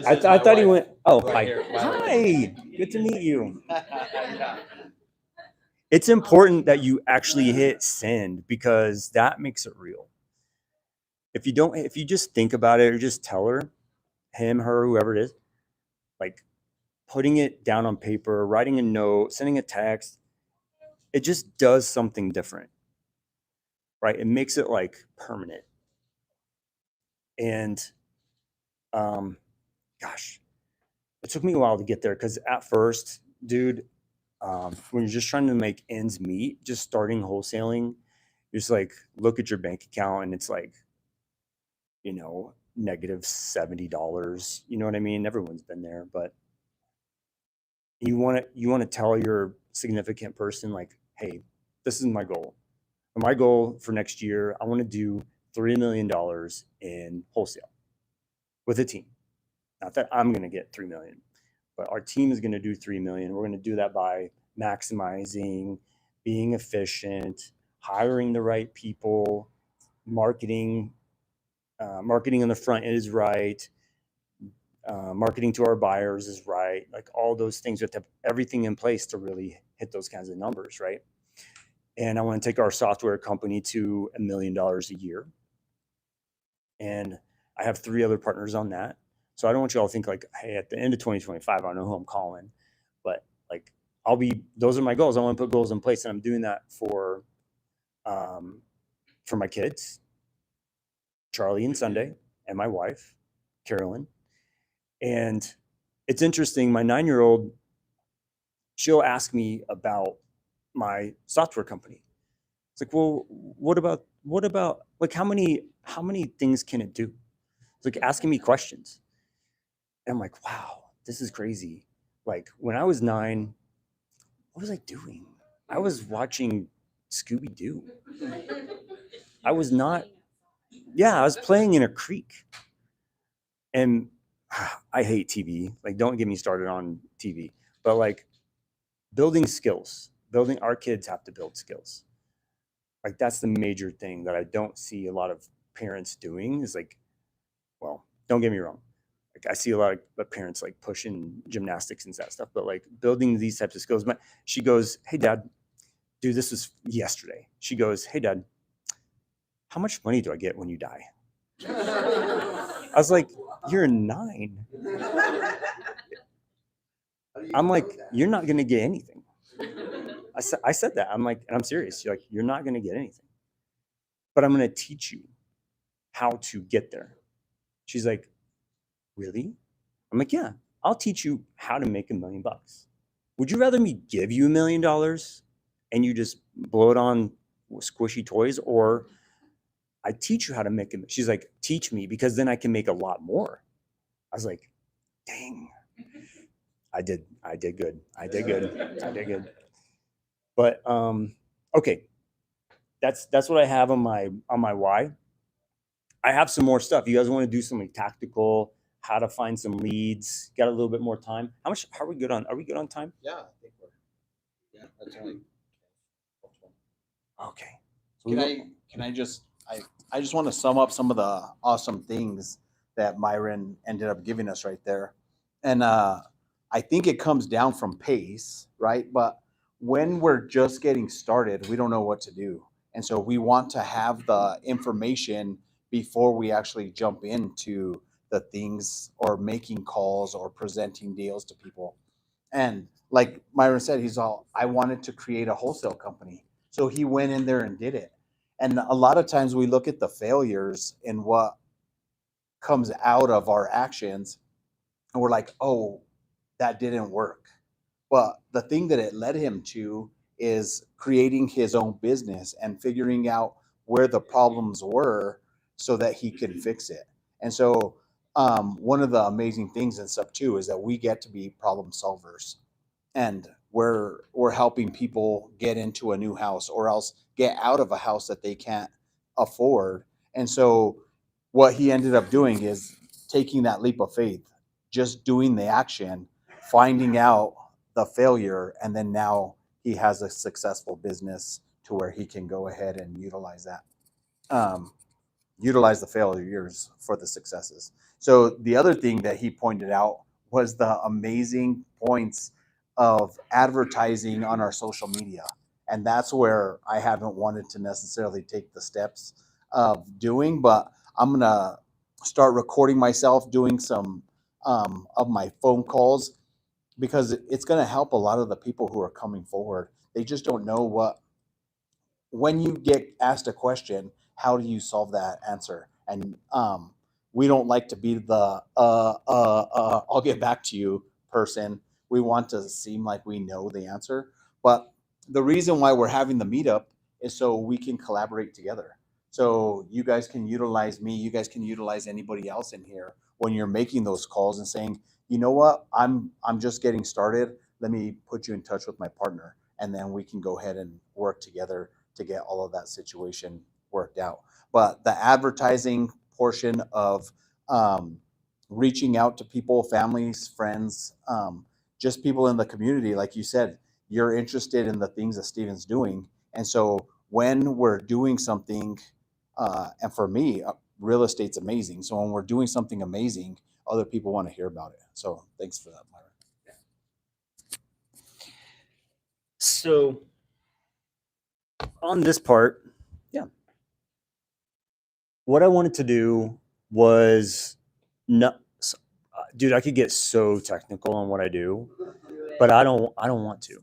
I is my thought he wife went, oh, right hi. here, my Hi, good to meet you. Yeah. It's important that you actually hit send because that makes it real. If you just think about it or just tell her, him, her, whoever it is, like putting it down on paper, writing a note, sending a text, it just does something different, right? It makes it like permanent. And gosh, it took me a while to get there because at first, dude, when you're just trying to make ends meet, just starting wholesaling, you just like look at your bank account and it's like, you know, negative $70. You know what I mean? Everyone's been there, but you want to tell your significant person like, hey, this is my goal. My goal for next year, I want to do $3 million in wholesale with a team. Not that I'm going to get 3 million, but our team is going to do 3 million. We're going to do that by maximizing, being efficient, hiring the right people, marketing on the front end is right. Marketing to our buyers is right. Like all those things, we have to have everything in place to really hit those kinds of numbers, right? And I want to take our software company to $1 million a year. And I have 3 other partners on that. So I don't want you all to think like, hey, at the end of 2025, I don't know who I'm calling, but like those are my goals. I want to put goals in place, and I'm doing that for my kids, Charlie and Sunday, and my wife, Karolyn. And it's interesting. My 9-year-old, she'll ask me about my software company. It's like, well, what about like how many things can it do? It's like asking me questions. And I'm like, wow, this is crazy. Like when I was 9, what was I doing? I was watching Scooby-Doo. I was not, I was playing in a creek. And I hate TV. Like, don't get me started on TV. But like building skills, our kids have to build skills. Like that's the major thing that I don't see a lot of parents doing is like, well, don't get me wrong. Like I see a lot of parents like pushing gymnastics and that stuff, but like building these types of skills. She goes, hey dad, dude, this was yesterday. She goes, hey dad, how much money do I get when you die? I was like, you're 9. I'm like, you're not going to get anything. I said that. I'm like, and I'm serious. You're not going to get anything, but I'm going to teach you how to get there. She's like, really? I'm like, yeah, I'll teach you how to make $1 million. Would you rather me give you $1 million and you just blow it on squishy toys, or I teach you how to make it? She's like, teach me, because then I can make a lot more. I was like, dang, I did good. I did good. But okay, that's what I have on my why. I have some more stuff. You guys want to do something tactical? How to find some leads? Got a little bit more time? How are we good on? Are we good on time? Yeah, I think that's only. Okay. So Can I just I just want to sum up some of the awesome things that Myron ended up giving us right there. And I think it comes down from pace, right? But when we're just getting started, we don't know what to do. And so we want to have the information before we actually jump into the things or making calls or presenting deals to people. And like Myron said, I wanted to create a wholesale company. So he went in there and did it. And a lot of times we look at the failures and what comes out of our actions, and we're like, oh, that didn't work. But the thing that it led him to is creating his own business and figuring out where the problems were so that he could fix it. And so one of the amazing things in Sub 2 is that we get to be problem solvers, and we're helping people get into a new house or else get out of a house that they can't afford. And so what he ended up doing is taking that leap of faith, just doing the action, finding out the failure, and then now he has a successful business to where he can go ahead and utilize that, utilize the failures for the successes. So the other thing that he pointed out was the amazing points of advertising on our social media. And that's where I haven't wanted to necessarily take the steps of doing, but I'm going to start recording myself doing some of my phone calls, because it's going to help a lot of the people who are coming forward. They just don't know what, when you get asked a question, how do you solve that answer? And we don't like to be the I'll get back to you person. We want to seem like we know the answer. But the reason why we're having the meetup is so we can collaborate together. So you guys can utilize me, you guys can utilize anybody else in here when you're making those calls and saying, you know what, I'm just getting started. Let me put you in touch with my partner, and then we can go ahead and work together to get all of that situation worked out. But the advertising portion of reaching out to people, families, friends, just people in the community, like you said, you're interested in the things that Steven's doing. And so when we're doing something, and for me, real estate's amazing. So when we're doing something amazing, other people want to hear about it. So thanks for that, Myron. So on this part, yeah, what I wanted to do was not, dude, I could get so technical on what I do, but I don't want to,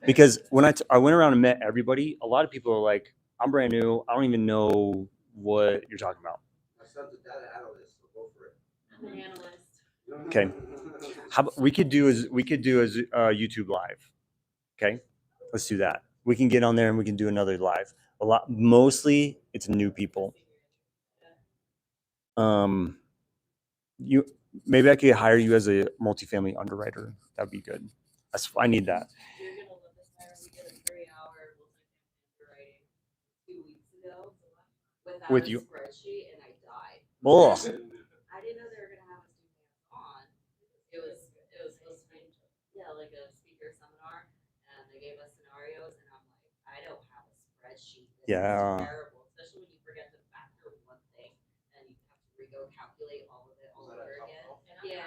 because when I went around and met everybody, a lot of people are like, I'm brand new, I don't even know what you're talking about. My son's a data analyst, so go for it. I'm an analyst. Okay. How about we could do a YouTube live. Okay, let's do that. We can get on there and we can do another live. Mostly it's new people. You maybe I could hire you as a multifamily underwriter. That'd be good. I need that. You're gonna love this, Myron. We did a 3-hour multi-family underwriting 2 weeks ago without With a you. spreadsheet, and I died. Oh, I didn't know they were gonna have us do hands on. It was supposed to be, yeah, like a speaker seminar, and they gave us scenarios, and I'm like, I don't have a spreadsheet. This Yeah. is terrible, especially when you forget to factor one thing and you have to re-go calculate all of it all over again. Yeah,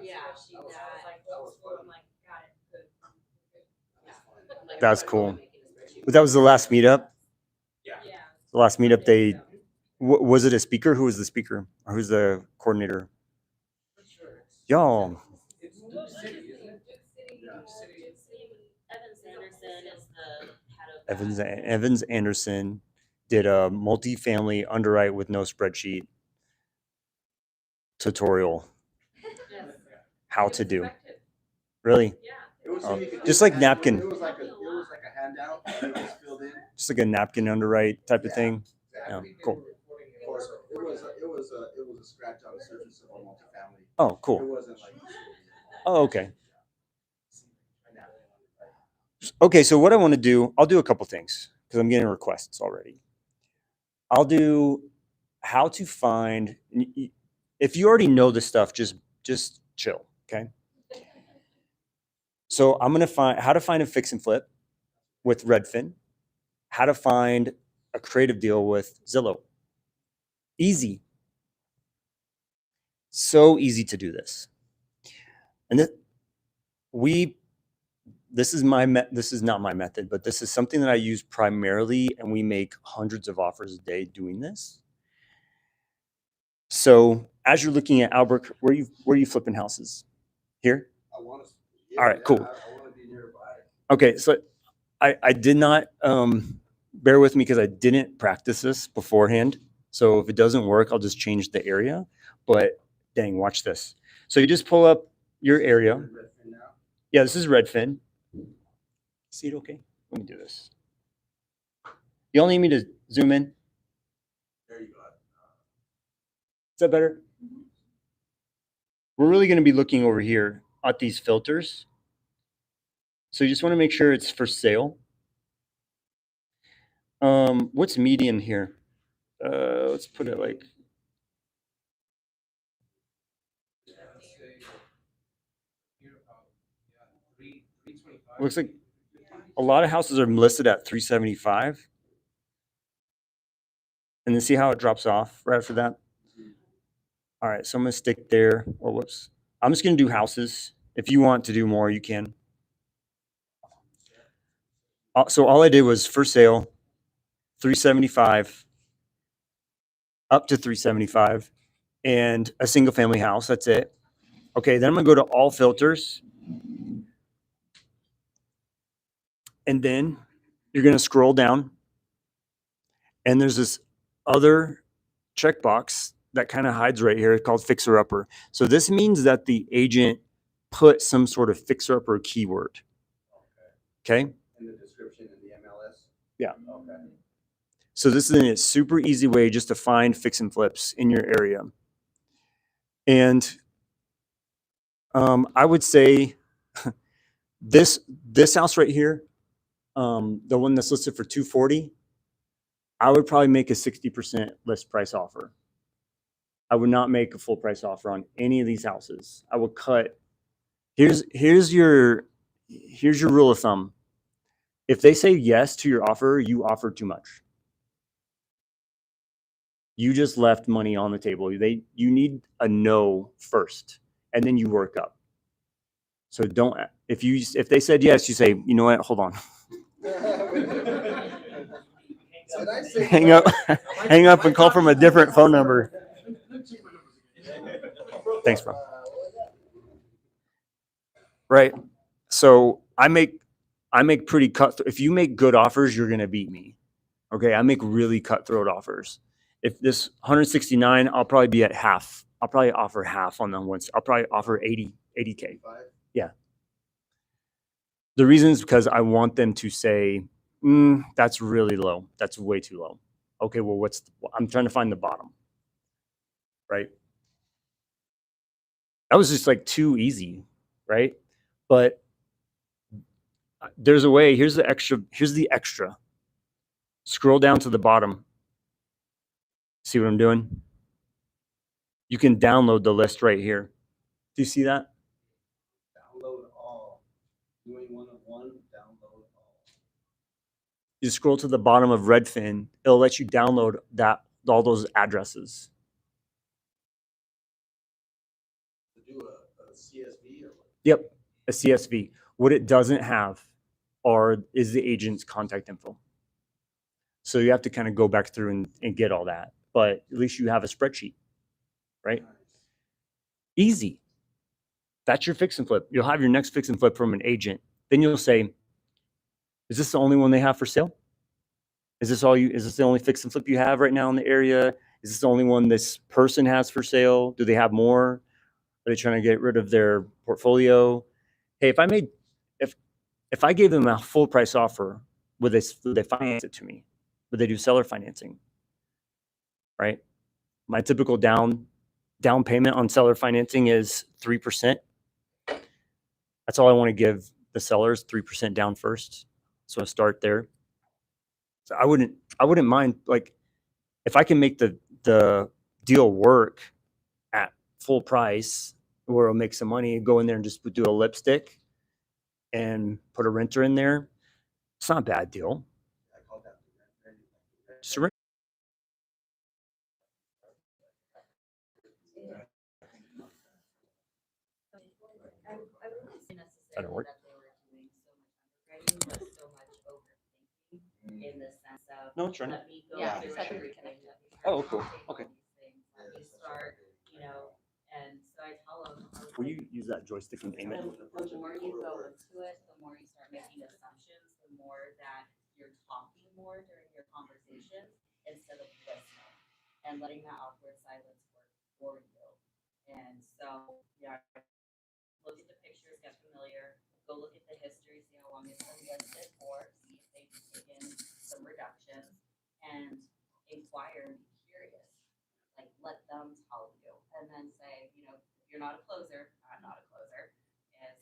yeah, she that. I'm like, got it. Good. Yeah. Like, That's I'm cool. making a spreadsheet. That was the last meetup. Yeah. The last meetup, they was it a speaker? Who was the speaker? Or who's the coordinator? Y'all. Evans Anderson did a multifamily underwrite with no spreadsheet tutorial. How to do. Really? Just like napkin. It was like a handout. It was filled in. Just like a napkin underwrite type of thing. Yeah, cool. Of course, it was a scratch on the surface of a multifamily. Oh, It cool. wasn't like. Oh, okay. Okay, so what I want to do, I'll do a couple things because I'm getting requests already. I'll do how to find. If you already know this stuff, just chill, okay? So I'm gonna find how to find a fix and flip with Redfin, how to find a creative deal with Zillow. Easy. So easy to do this. And this is not my method, but this is something that I use primarily, and we make hundreds of offers a day doing this. So as you're looking at Albert, where are you flipping houses? Here? All right, cool. I want to be nearby. Okay, so I did not bear with me because I didn't practice this beforehand. So if it doesn't work, I'll just change the area. But dang, watch this. So you just pull up your area. Yeah, this is Redfin. See it okay? Let me do this. You all need me to zoom in? There you go. Is that better? We're really going to be looking over here at these filters. So you just want to make sure it's for sale. What's median here? Let's put it like looks like a lot of houses are listed at 375. And then see how it drops off right after that? All right, so I'm gonna stick there. Or whoops. I'm just gonna do houses. If you want to do more, you can. So all I did was for sale, 375, up to 375, and a single family house. That's it. Okay, then I'm gonna go to all filters. And then you're gonna scroll down, and there's this other checkbox that kind of hides right here called fixer upper. So this means that the agent put some sort of fixer upper keyword. Okay. In the description in the MLS? Yeah. Okay. So this is a super easy way just to find fix and flips in your area. And I would say this house right here, the one that's listed for 240, I would probably make a 60% list price offer. I would not make a full price offer on any of these houses. I would cut. Here's your rule of thumb. If they say yes to your offer, you offer too much. You just left money on the table. You need a no first, and then you work up. So don't. If they said yes, you say, you know what? Hold on. Hang up, hang up, and call from a different phone number. Thanks, bro. Right. So I make pretty cutthroat. If you make good offers, you're gonna beat me. Okay, I make really cutthroat offers. If this 169, I'll probably be at half. I'll probably offer half on the ones. I'll probably offer 80K. Yeah. The reason is because I want them to say, that's really low. That's way too low. Okay, well, I'm trying to find the bottom. Right. That was just like too easy. Right. But there's a way. Here's the extra. Scroll down to the bottom. See what I'm doing? You can download the list right here. Do you see that? Download all. Doing one of one, download all. You scroll to the bottom of Redfin. It'll let you download all those addresses. To do a CSV or what? Yep, a CSV. What it doesn't have is the agent's contact info. So you have to kind of go back through and get all that. But at least you have a spreadsheet, right? Easy. That's your fix and flip. You'll have your next fix and flip from an agent. Then you'll say, is this the only one they have for sale? Is this the only fix and flip you have right now in the area? Is this the only one this person has for sale? Do they have more? Are they trying to get rid of their portfolio? Hey, if I gave them a full price offer, would they finance it to me? Would they do seller financing? Right? My typical down payment on seller financing is 3%. That's all I want to give the sellers, 3% down first. So I start there. So I wouldn't mind, like, if I can make the deal work at full price where it'll make some money, go in there and just do a lipstick and put a renter in there. It's not a bad deal. Just a rent. That'll work. In the sense of, No, it's running. let me go Yeah, through just had to and reconnect. Oh, cool. Okay. let me start, and so I tell them. Will you use that joystick and aim it? The more you go into it, the more you start making assumptions, the more that you're talking more during your conversations instead of listening and letting that awkward silence work for you. And so, look at the pictures, get familiar, go look at the history, see how long it's been listed for, see if they've taken some reductions, and inquire and be curious. Like, let them tell you, and then say, if you're not a closer, I'm not a closer, is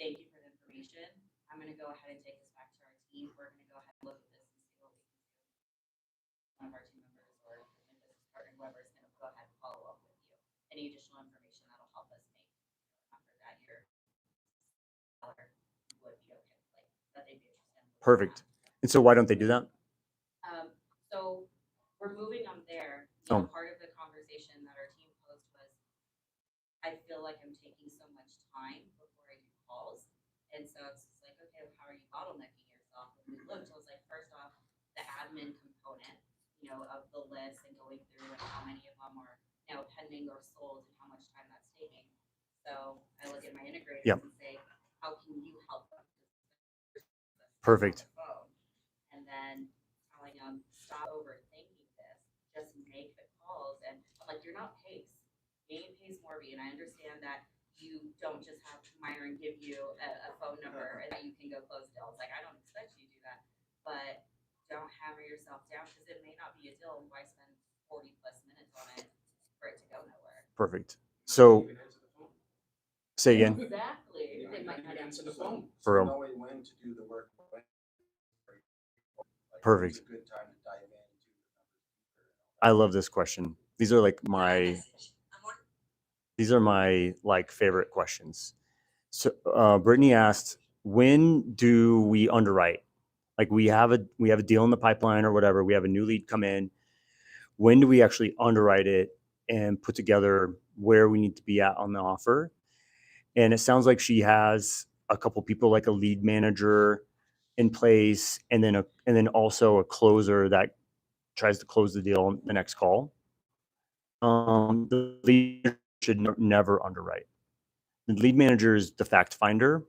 thank you for the information. I'm going to go ahead and take this back to our team. We're going to go ahead and look at this and see what we can do. One of our team members or my business partner, whoever, is going to go ahead and follow up with you. Any additional information that'll help us make after that your seller would be okay Perfect. And so why don't they do that? So we're moving on there. You know, Oh. part of the conversation that our team posed was, I feel like I'm taking so much time before I do calls. And so it's just like, okay, well, how are you bottlenecking yourself? And we looked, I was like, first off, the admin component, you know, of the list and going through and how many of them are now pending or sold and how much time that's taking. So I look at my integrators Yep. and say, how can you help them? Perfect. And then telling them, stop overthinking this, just make the calls. And I'm like, you're not Pace. Game pays Morby. And I understand that you don't just have Myron give you a phone number and that you can go close deals. Like, I don't expect you to do that. But don't hammer yourself down because it may not be a deal. And why spend 40 plus minutes on it for it to go nowhere? Perfect. So say again. Exactly. They might not answer the phone. For real. Knowing when to do the work. Perfect. It's a good time to dive into I love this question. These are my like favorite questions. So Brittany asked, when do we underwrite? Like we have a deal in the pipeline or whatever. We have a new lead come in. When do we actually underwrite it and put together where we need to be at on the offer? And it sounds like she has a couple people, like a lead manager in place, and then also a closer that tries to close the deal on the next call. The lead should never underwrite. The lead manager is the fact finder.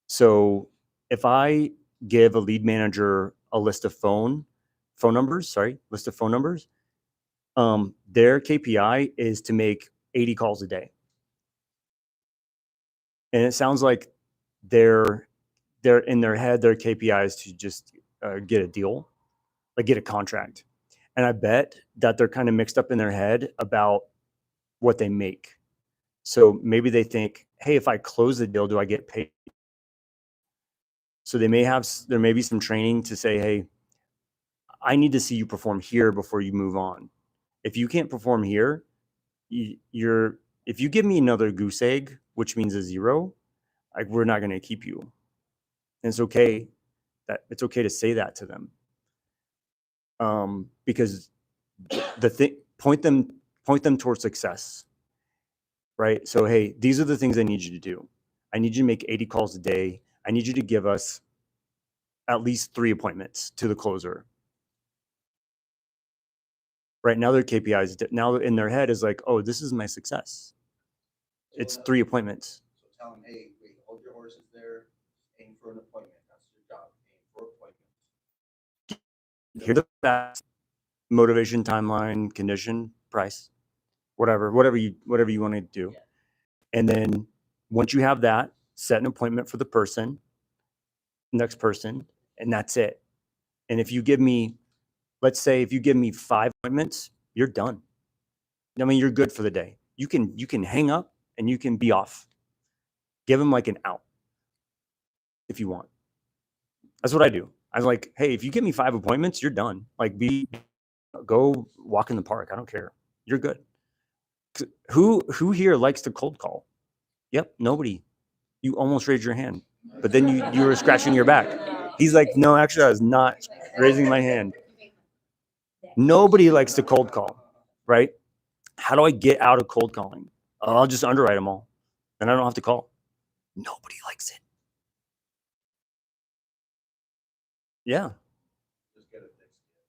So if I give a lead manager a list of phone numbers, their KPI is to make 80 calls a day. And it sounds like they're in their head, their KPI is to just get a deal, like get a contract. And I bet that they're kind of mixed up in their head about what they make. So maybe they think, hey, if I close the deal, do I get paid? So there may be some training to say, hey, I need to see you perform here before you move on. If you can't perform here, if you give me another goose egg, which means a zero, like we're not going to keep you. And it's okay to say that to them. Because point them towards success, right? So, hey, these are the things I need you to do. I need you to make 80 calls a day. I need you to give us at least 3 appointments to the closer. Right now, their KPIs now in their head is like, oh, this is my success. It's 3 appointments. So tell them, hey, wait, hold your horses there. Aim for an appointment. That's your job. Aim for appointments. Here's the facts: motivation, timeline, condition, price, whatever you want to do. And then once you have that, set an appointment for the next person, and that's it. And if you give me, let's say if you give me 5 appointments, you're done. I mean, you're good for the day. You can hang up and you can be off. Give them like an out if you want. That's what I do. I'm like, hey, if you give me 5 appointments, you're done. Like, go walk in the park. I don't care. You're good. Who here likes to cold call? Yep, nobody. You almost raised your hand, but then you were scratching your back. He's like, no, actually, I was not raising my hand. Nobody likes to cold call, right? How do I get out of cold calling? Oh, I'll just underwrite them all, and I don't have to call. Nobody likes it. Yeah.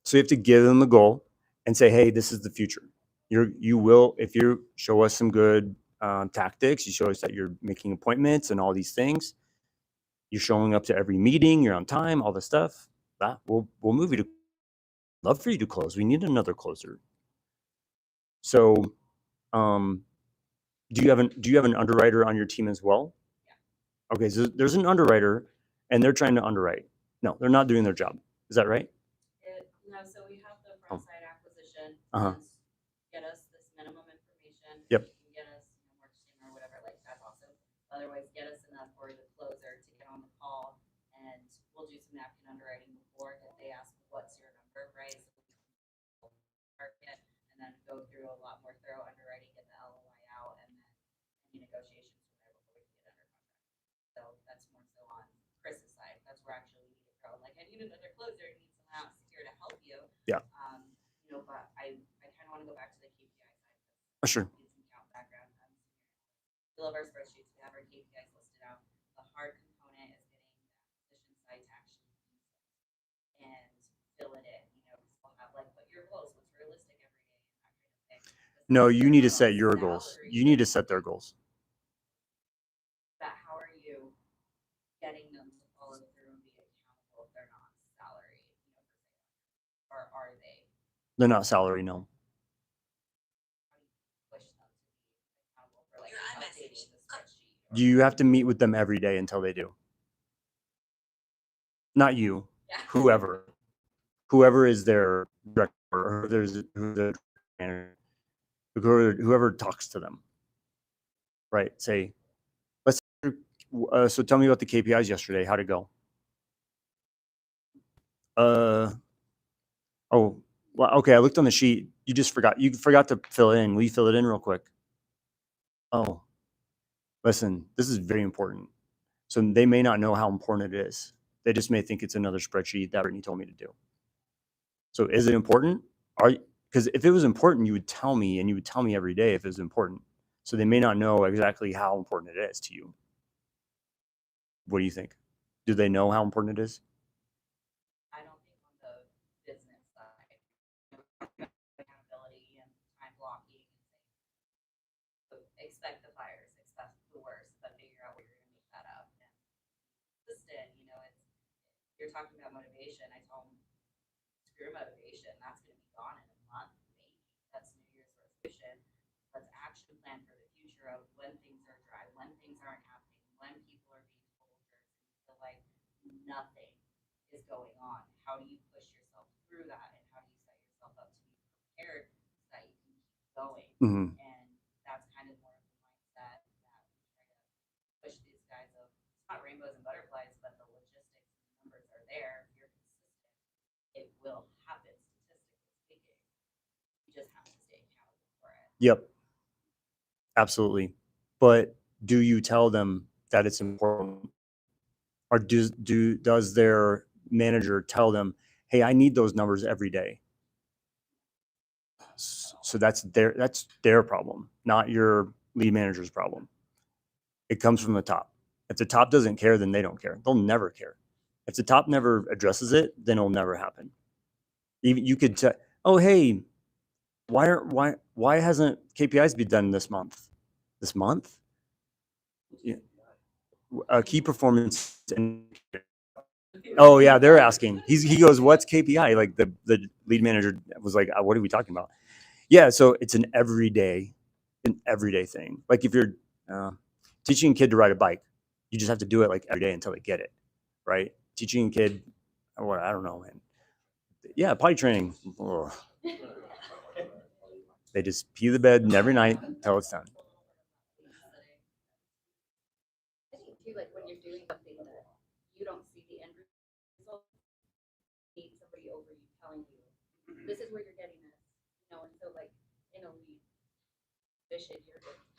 So you have to give them the goal and say, hey, this is the future. You will, if you show us some good tactics, you show us that you're making appointments and all these things, you're showing up to every meeting, you're on time, all this stuff. We'll move you to. Love for you to close. We need another closer. So, do you have an underwriter on your team as well? Yeah. Okay, so there's an underwriter, and they're trying to underwrite. No, they're not doing their job. Is that right? No, so we have the front side acquisition. Uh-huh. Get us this minimum information. Yep. You can get us mortgage or whatever, like that's awesome. Otherwise, get us enough for the closer to get on the call, and we'll do some napkin underwriting before if they ask what's your number, right? So target, and then go through a lot more thorough underwriting, get the LOI out, and then any negotiations from there before we can get under contract. So that's more so on Chris's side. That's where actually we need to throw unit under closer, you need someone else here to help you. Yeah. You know, but I kind of want to go back to the KPI side. For sure. Need some count background. We love our spreadsheets. We have our KPIs listed out. The hard component is getting that position side to actually use it and fill it in. You know, we'll have like what your goals, what's realistic every day, and that kind of thing. No, you need to set your goals. You need to set their goals. But how are you getting them to follow through and be accountable if they're not salary, you know, or are they? They're not salary, no. Push them to be accountable for like updating the spreadsheet. You have to meet with them every day until they do. Not you, Yeah. whoever is their director, or who's their manager, whoever talks to them, right? Say, let's. So tell me about the KPIs yesterday. How'd it go? Oh, well, okay. I looked on the sheet. You just forgot. You forgot to fill it in. Will you fill it in real quick? Oh, listen, this is very important. So they may not know how important it is. They just may think it's another spreadsheet that Brittany told me to do. So is it important? Because if it was important, you would tell me, and you would tell me every day if it was important. So they may not know exactly how important it is to you. What do you think? Do they know how important it is? I don't think on the business side, accountability and time blocking, expect the fires, expect the worst, but figure out where you're going to make that up. And consistent, you know, you're talking about motivation. I told them, screw motivation. That's going to be gone in a month, maybe. That's New Year's resolution. Let's action plan for the future of when things are dry, when things aren't happening, when people are being told jerks and you feel like nothing is going on. How do you push yourself through that, and how do you set yourself up to be prepared so that you can keep going? Mm-hmm. And that's kind of more of the mindset that we try to push these guys of. It's not rainbows and butterflies, but the logistics and the numbers are there. If you're consistent, it will happen statistically speaking. You just have to stay accountable for it. Yep. Absolutely. But do you tell them that it's important? Or does their manager tell them, hey, I need those numbers every day? So that's their problem, not your lead manager's problem. It comes from the top. If the top doesn't care, then they don't care. They'll never care. If the top never addresses it, then it'll never happen. Even you could say, oh, hey, why hasn't KPIs been done this month? This month? Yeah. Key performance. Oh yeah, they're asking. He goes, what's KPI? Like the lead manager was like, what are we talking about? Yeah, so it's an everyday thing. Like if you're teaching a kid to ride a bike, you just have to do it like every day until they get it, right? Teaching a kid, what I don't know, man. Yeah, potty training. Ugh. They just pee the bed every night until it's done. I think too, like when you're doing something that you don't see the end result, you need somebody over you telling you, this is where you're getting this, you know. And so like in a lead position,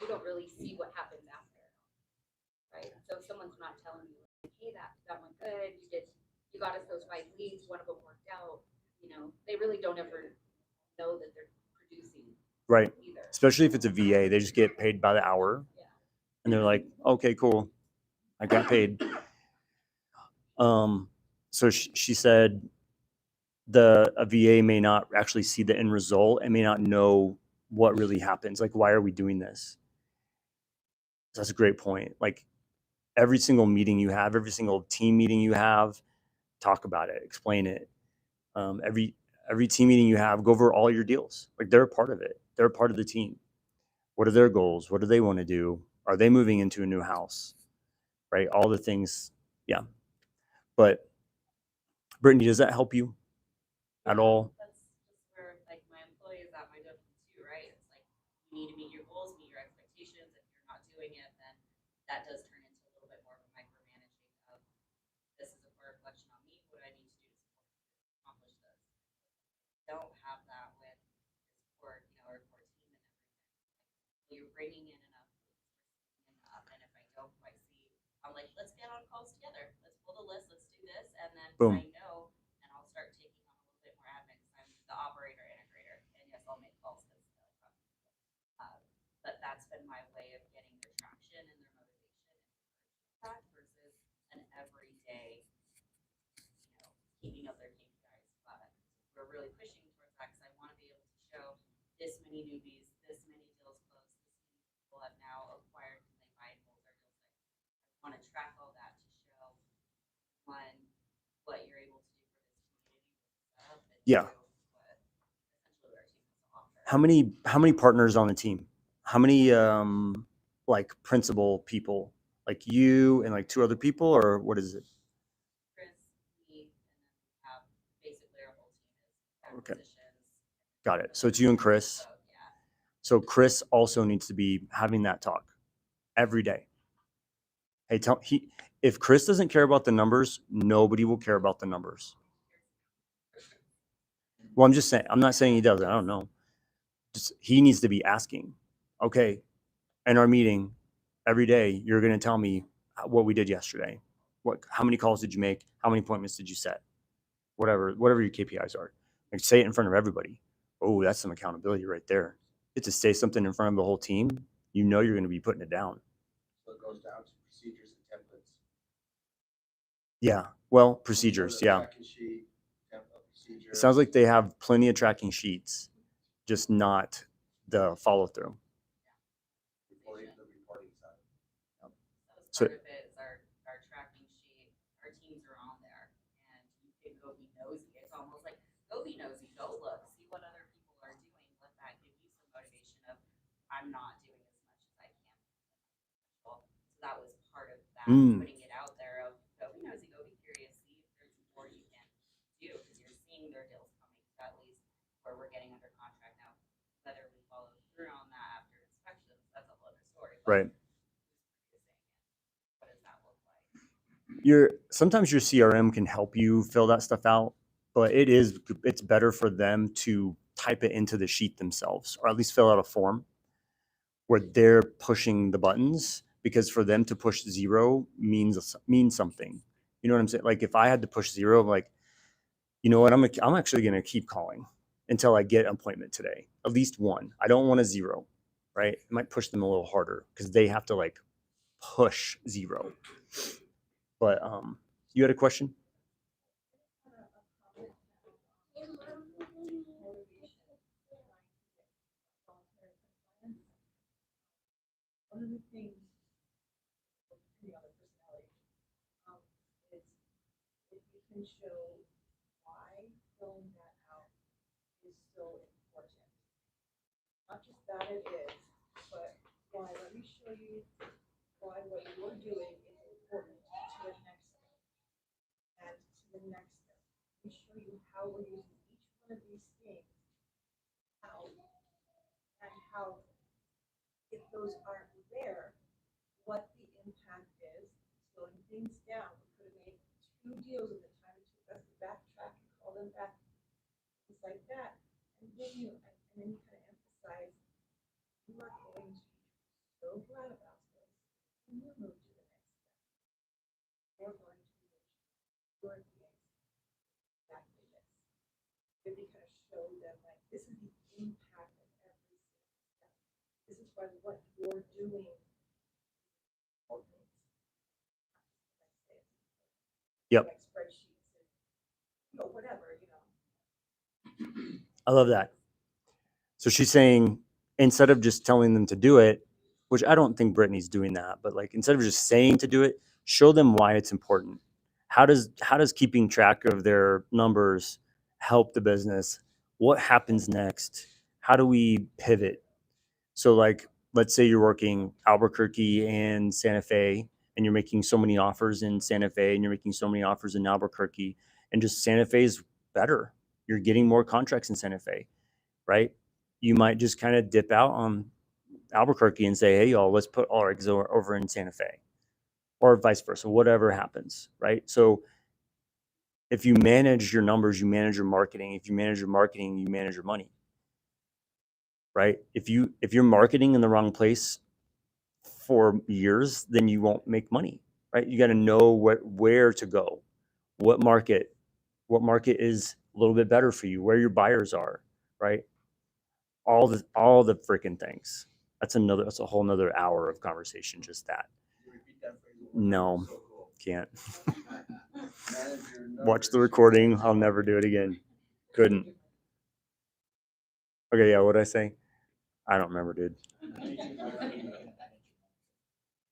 you don't really see what happens after, right? So if someone's not telling you, like, hey, that went good, you got us those 5 leads, one of them worked out, you know, they really don't ever know that they're producing. Right. Either. Especially if it's a VA, they just get paid by the hour. Yeah. And they're like, okay, cool. I got paid. So she said a VA may not actually see the end result and may not know what really happens. Like, why are we doing this? That's a great point. Like every single meeting you have, every single team meeting you have, talk about it, explain it. Every team meeting you have, go over all your deals. Like they're a part of it. They're a part of the team. What are their goals? What do they want to do? Are they moving into a new house? Right? All the things. Yeah. But Brittany, does that help you at all? That's just where like my employees at my job too, right? It's like you need to meet your goals, meet your expectations. If you're not doing it, then that does turn into a little bit more of a micromanaging of this is a reflection on me. What do I need to do to accomplish this? Don't have that with support, you know, or core team and everything. You're bringing in enough, and if I don't quite see, I'm like, let's get on calls together. Let's pull the list. Let's do this, and then Boom. I know my way of getting their traction and their motivation that versus an everyday, keeping up their KPIs. But we're really pushing towards that because I want to be able to show this many newbies, this many deals closed, this many people have now acquired because they buy and hold our deals. I want to track all that to show one, what you're able to do for this community with setup, and Yeah. two, what essentially our team has to offer. How many partners on the team? How many like principal people? Like you and like 2 other people, or what is it? Chris, me, and then we have basically our whole team is Okay. acquisitions. Got it. So it's you and Chris. So, yeah. So Chris also needs to be having that talk every day. Hey, if Chris doesn't care about the numbers, nobody will care about the numbers. Well, I'm just saying, I'm not saying he doesn't. I don't know. Just he needs to be asking. Okay, in our meeting every day, you're going to tell me what we did yesterday. How many calls did you make? How many appointments did you set? Whatever your KPIs are. Like, say it in front of everybody. Oh, that's some accountability right there. It's to say something in front of the whole team. You know you're going to be putting it down. So it goes down to procedures and templates. Yeah. Well, procedures. Yeah. Tracking sheet, procedure. It sounds like they have plenty of tracking sheets, just not the follow through. The reporting side. That was So- part of it is our tracking sheet. Our teams are on there, and you can go be nosy. It's almost like go be nosy, go look, see what other people are doing. Let that give you some motivation of I'm not doing as much as I can. So that was part of that, putting it out there of go be nosy, go be curious, see if there's more you can do because you're seeing their deals coming to at least where we're getting under contract now. Whether we follow through on that after inspections, that's a whole other story. But Right. what does that look like? Sometimes your CRM can help you fill that stuff out, but it's better for them to type it into the sheet themselves, or at least fill out a form where they're pushing the buttons, because for them to push 0 means something. You know what I'm saying? Like if I had to push 0, I'm like, you know what? I'm actually going to keep calling until I get an appointment today, at least one. I don't want a 0, right? It might push them a little harder because they have to like push 0. But you had a question? One of the things, depending on the personality, is if you can show why filling that out is so important. Not just that it is, but why. Let me show you why what you're doing is important to the next step and to the next step. Let me show you how we're using each one of these things, how and how if those aren't there, what the impact is, slowing things down. We could have made 2 deals in the time it took us to backtrack and call them back, things like that. And then you kind of emphasize, you are going to be so glad about this, and you move to the next step. You're going to be your things exactly this. Really kind of show them like this is the impact of every single step. This is why what you're doing. Yep. Like spreadsheets and whatever, I love that. So she's saying, instead of just telling them to do it, which I don't think Brittany's doing that, but like instead of just saying to do it, show them why it's important. How does keeping track of their numbers help the business? What happens next? How do we pivot? So like, let's say you're working Albuquerque and Santa Fe, and you're making so many offers in Santa Fe and you're making so many offers in Albuquerque, and just Santa Fe is better. You're getting more contracts in Santa Fe, right? You might just kind of dip out on Albuquerque and say, hey, y'all, let's put all our eggs over in Santa Fe, or vice versa, whatever happens, right? So if you manage your numbers, you manage your marketing. If you manage your marketing, you manage your money, right? If you're marketing in the wrong place for years, then you won't make money, right? You got to know where to go, what market is a little bit better for you, where your buyers are, right? All the freaking things. That's a whole nother hour of conversation. Just that. No, can't. Watch the recording. I'll never do it again. Couldn't. Okay, yeah, what'd I say? I don't remember, dude.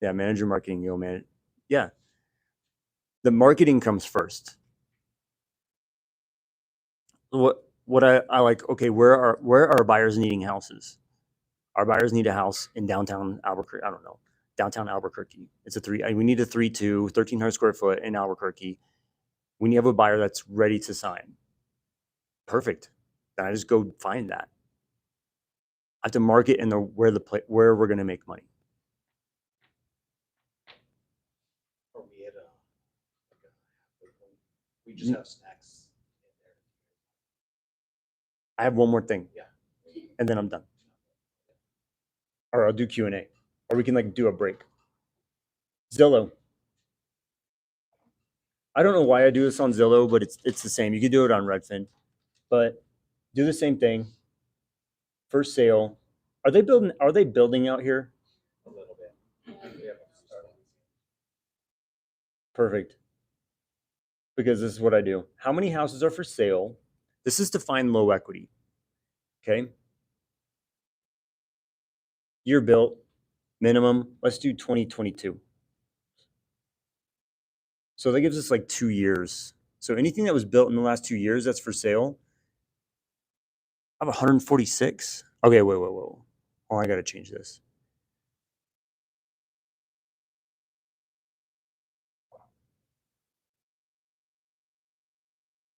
Yeah, manager marketing, you'll manage. Yeah. The marketing comes first. What I like, okay, where are buyers needing houses? Our buyers need a house in downtown Albuquerque. I don't know. Downtown Albuquerque. It's we need a 3-2, 1,300 square foot in Albuquerque. We need to have a buyer that's ready to sign. Perfect. Then I just go find that. I have to market in where we're going to make money. Or we had we just have snacks in there. I have one more thing. Yeah. And then I'm done. Or I'll do Q&A. Or we can like do a break. Zillow. I don't know why I do this on Zillow, but it's the same. You can do it on Redfin. But do the same thing. First sale. Are they building out here? A little bit. We haven't started. Perfect. Because this is what I do. How many houses are for sale? This is to find low equity. Okay. Year built, minimum. Let's do 2022. So that gives us like 2 years. So anything that was built in the last 2 years that's for sale. I have 146. Okay, wait. Oh, I got to change this.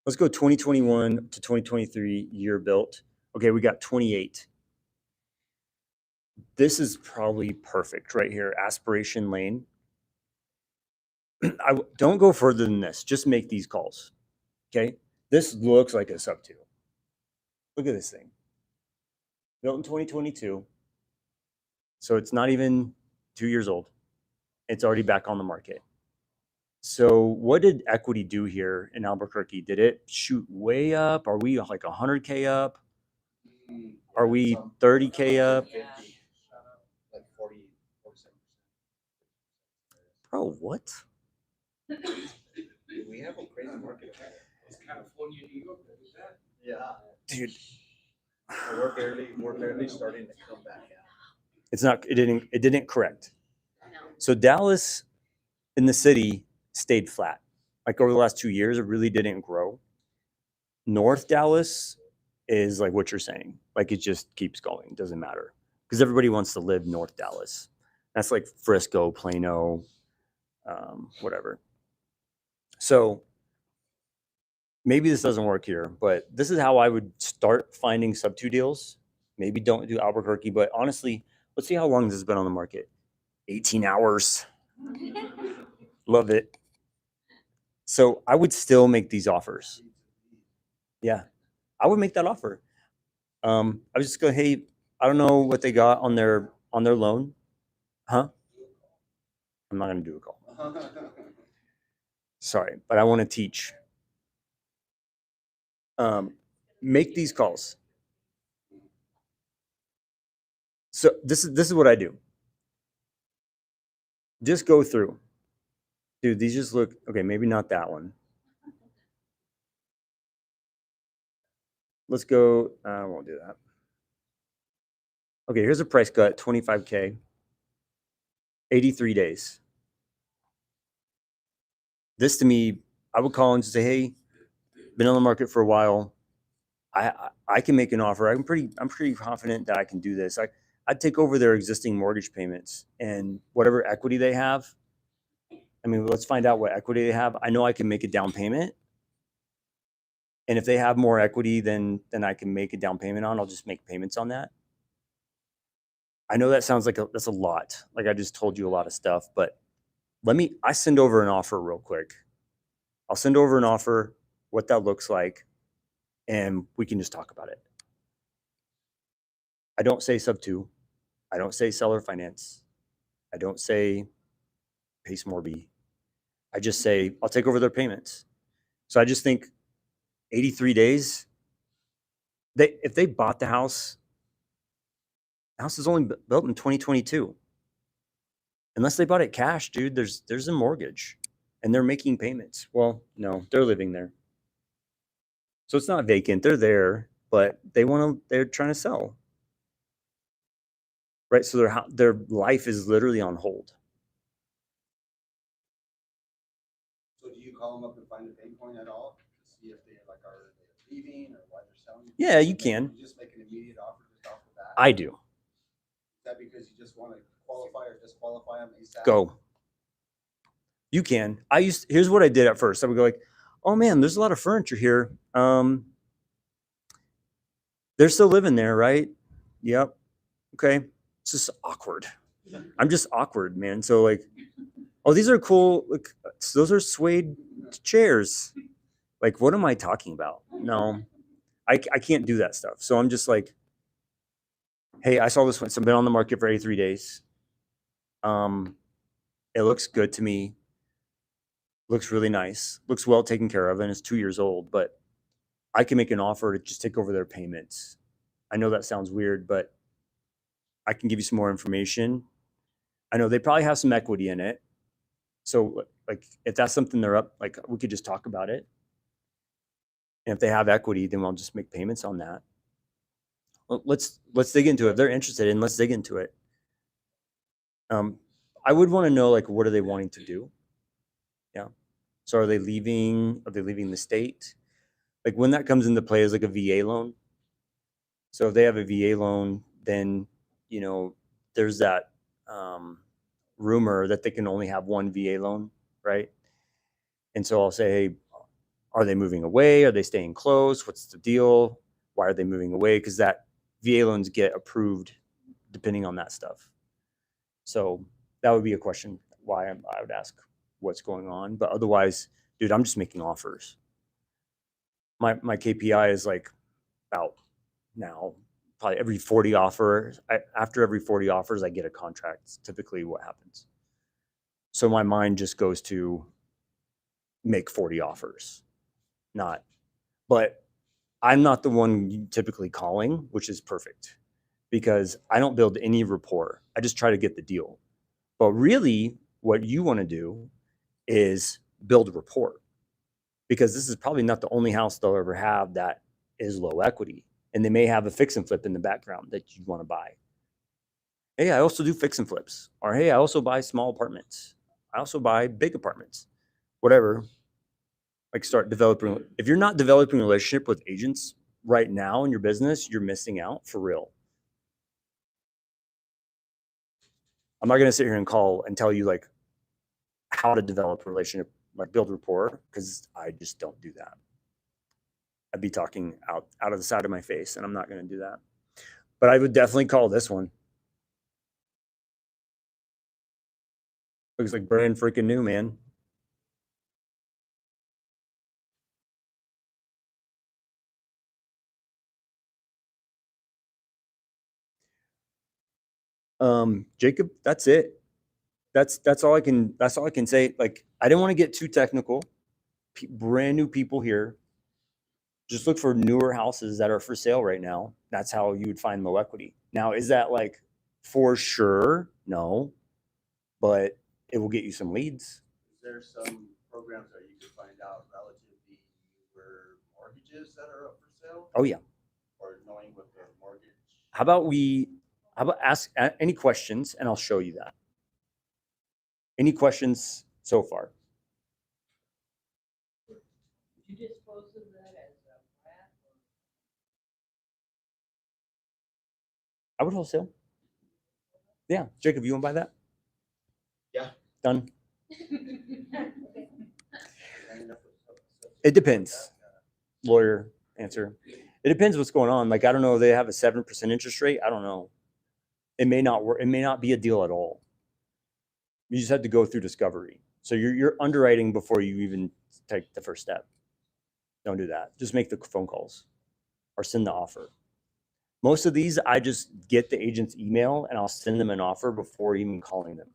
Let's go 2021 to 2023 year built. Okay, we got 28. This is probably perfect right here. Aspiration Lane. I don't go further than this. Just make these calls. Okay. This looks like a sub 2. Look at this thing. Built in 2022. So it's not even 2 years old. It's already back on the market. So what did equity do here in Albuquerque? Did it shoot way up? Are we like 100K up? Are we 30K up? Yeah. Like 40, 47%. Bro, what? We have a crazy market over there. It's California, New York. Yeah. Dude, We're barely starting to come back out. it didn't correct. No. So Dallas in the city stayed flat. Like over the last 2 years, it really didn't grow. North Dallas is like what you're saying. Like it just keeps going. It doesn't matter. Because everybody wants to live North Dallas. That's like Frisco, Plano, whatever. So maybe this doesn't work here, but this is how I would start finding sub 2 deals. Maybe don't do Albuquerque, but honestly, let's see how long this has been on the market. 18 hours. Love it. So I would still make these offers. Yeah, I would make that offer. I was just go, hey, I don't know what they got on their loan. Huh? I'm not gonna do a call. Sorry, but I want to teach. Make these calls. So this is what I do. Just go through. Dude, these just look okay. Maybe not that one. Let's go. I won't do that. Okay, here's a price cut, 25K, 83 days. This to me, I would call and say, hey, been on the market for a while. I can make an offer. I'm pretty confident that I can do this. I'd take over their existing mortgage payments and whatever equity they have. I mean, let's find out what equity they have. I know I can make a down payment. And if they have more equity than I can make a down payment on, I'll just make payments on that. I know that sounds like that's a lot. Like I just told you a lot of stuff, but I send over an offer real quick. I'll send over an offer, what that looks like, and we can just talk about it. I don't say sub 2. I don't say seller finance. I don't say pace more B. I just say I'll take over their payments. So I just think 83 days. If they bought the house The house is only built in 2022. Unless they bought it cash, dude, there's a mortgage and they're making payments. Well, no, they're living there. So it's not vacant. They're there, but they're trying to sell. Right? So their life is literally on hold. So do you call them up and find a pain point at all to see if they like are they leaving or why they're selling? Yeah, you can. You just make an immediate offer just off the bat. I do. Is that because you just want to qualify or disqualify them ASAP? Go. You can. Here's what I did at first. I would go like, oh man, there's a lot of furniture here. They're still living there, right? Yep. Okay. It's just awkward. I'm just awkward, man. So like, oh, these are cool. Like, those are suede chairs. Like, what am I talking about? No, I can't do that stuff. So I'm just like, hey, I saw this one. It's been on the market for 83 days. It looks good to me. Looks really nice. Looks well taken care of, and it's 2 years old. But I can make an offer to just take over their payments. I know that sounds weird, but I can give you some more information. I know they probably have some equity in it. So like if that's something they're up, like we could just talk about it. And if they have equity, then we'll just make payments on that. Well, let's dig into it. If they're interested in, let's dig into it. I would want to know, like, what are they wanting to do? Yeah. So are they leaving the state? Like when that comes into play is like a VA loan. So if they have a VA loan, then, you know, there's that rumor that they can only have one VA loan, right? And so I'll say, hey, are they moving away? Are they staying close? What's the deal? Why are they moving away? Because that VA loans get approved depending on that stuff. So that would be a question why I would ask what's going on. But otherwise, dude, I'm just making offers. My KPI is like about now probably every 40 offers. After every 40 offers, I get a contract. It's typically what happens. So my mind just goes to make 40 offers, but I'm not the one typically calling, which is perfect because I don't build any rapport. I just try to get the deal. But really what you want to do is build rapport because this is probably not the only house they'll ever have that is low equity. And they may have a fix and flip in the background that you want to buy. Hey, I also do fix and flips. Or hey, I also buy small apartments. I also buy big apartments. Whatever. Like start developing. If you're not developing a relationship with agents right now in your business, you're missing out for real. I'm not going to sit here and call and tell you like how to develop a relationship, like build rapport, because I just don't do that. I'd be talking out of the side of my face, and I'm not going to do that. But I would definitely call this one. Looks like brand freaking new, man. Jacob, that's it. That's all I can say. Like, I didn't want to get too technical. Brand new people here. Just look for newer houses that are for sale right now. That's how you would find low equity. Now, is that like for sure? No, but it will get you some leads. Is there some programs that you could find out relatively newer mortgages that are up for sale? Oh yeah. Or knowing what the mortgage? How about ask any questions and I'll show you that. Any questions so far? Did you dispose of that as a flat or? I would wholesale. Yeah, Jacob, you want to buy that? Yeah. Done. It depends. Lawyer answer. It depends what's going on. Like, I don't know. They have a 7% interest rate. I don't know. It may not work. It may not be a deal at all. You just have to go through discovery. So you're underwriting before you even take the first step. Don't do that. Just make the phone calls or send the offer. Most of these, I just get the agent's email and I'll send them an offer before even calling them.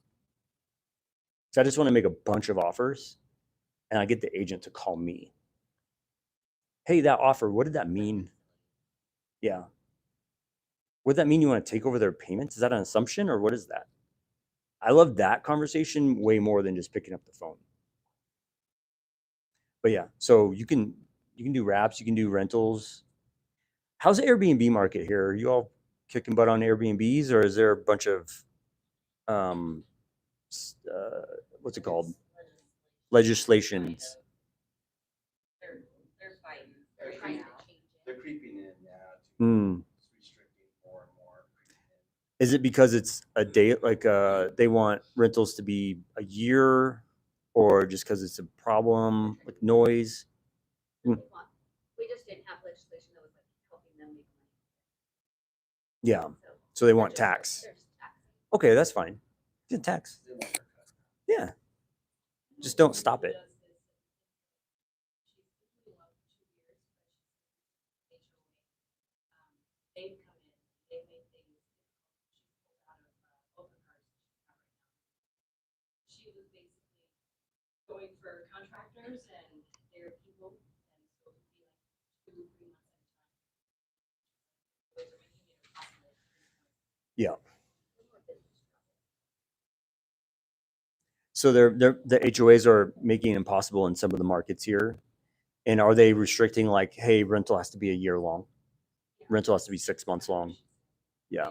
So I just want to make a bunch of offers and I get the agent to call me. Hey, that offer, what did that mean? Yeah. Would that mean you want to take over their payments? Is that an assumption or what is that? I love that conversation way more than just picking up the phone. But yeah, so you can do wraps, you can do rentals. How's the Airbnb market here? Are you all kicking butt on Airbnbs, or is there a bunch of um, what's it called? Legislations. They're fighting. They're trying to change it. They're creeping in, yeah. Hmm. It's restricting more and more. Is it because it's a day, like they want rentals to be a year, or just because it's a problem with noise? We just didn't have legislation that was like helping them make money. Yeah. So they want tax. They're just taxing. Okay, that's fine. Get tax. Yeah. Just don't stop it. They've come in, they've made things out of open cars. She was basically going for contractors and their people, and so it would be like 2 or 3 months at a time. Yeah. So the HOAs are making it impossible in some of the markets here. And are they restricting like, hey, rental has to be a year long? Rental has to be 6 months long. Yeah.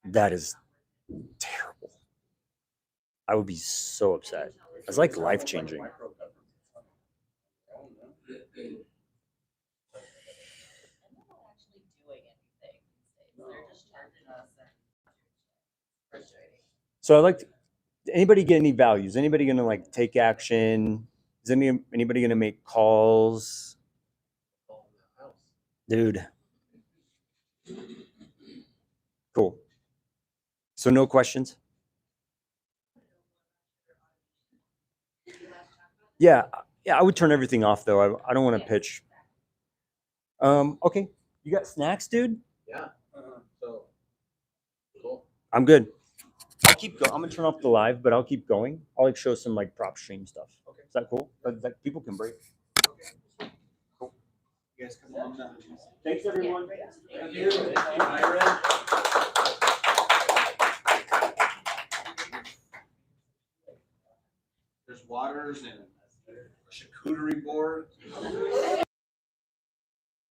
That is terrible. I would be so upset. It's like life changing. So I like to, anybody get any values? Anybody gonna like take action? Is anybody gonna make calls? Dude. Cool. So no questions? Yeah, I would turn everything off though. I don't want to pitch. Okay. You got snacks, dude? Yeah. So cool. I'm good. I'll keep going. I'm gonna turn off the live, but I'll keep going. I'll like show some like prop stream stuff. Okay. Is that cool? That people can break. Cool. You guys come on down. Thanks everyone. Thank you. Thank you, Myron. There's waters and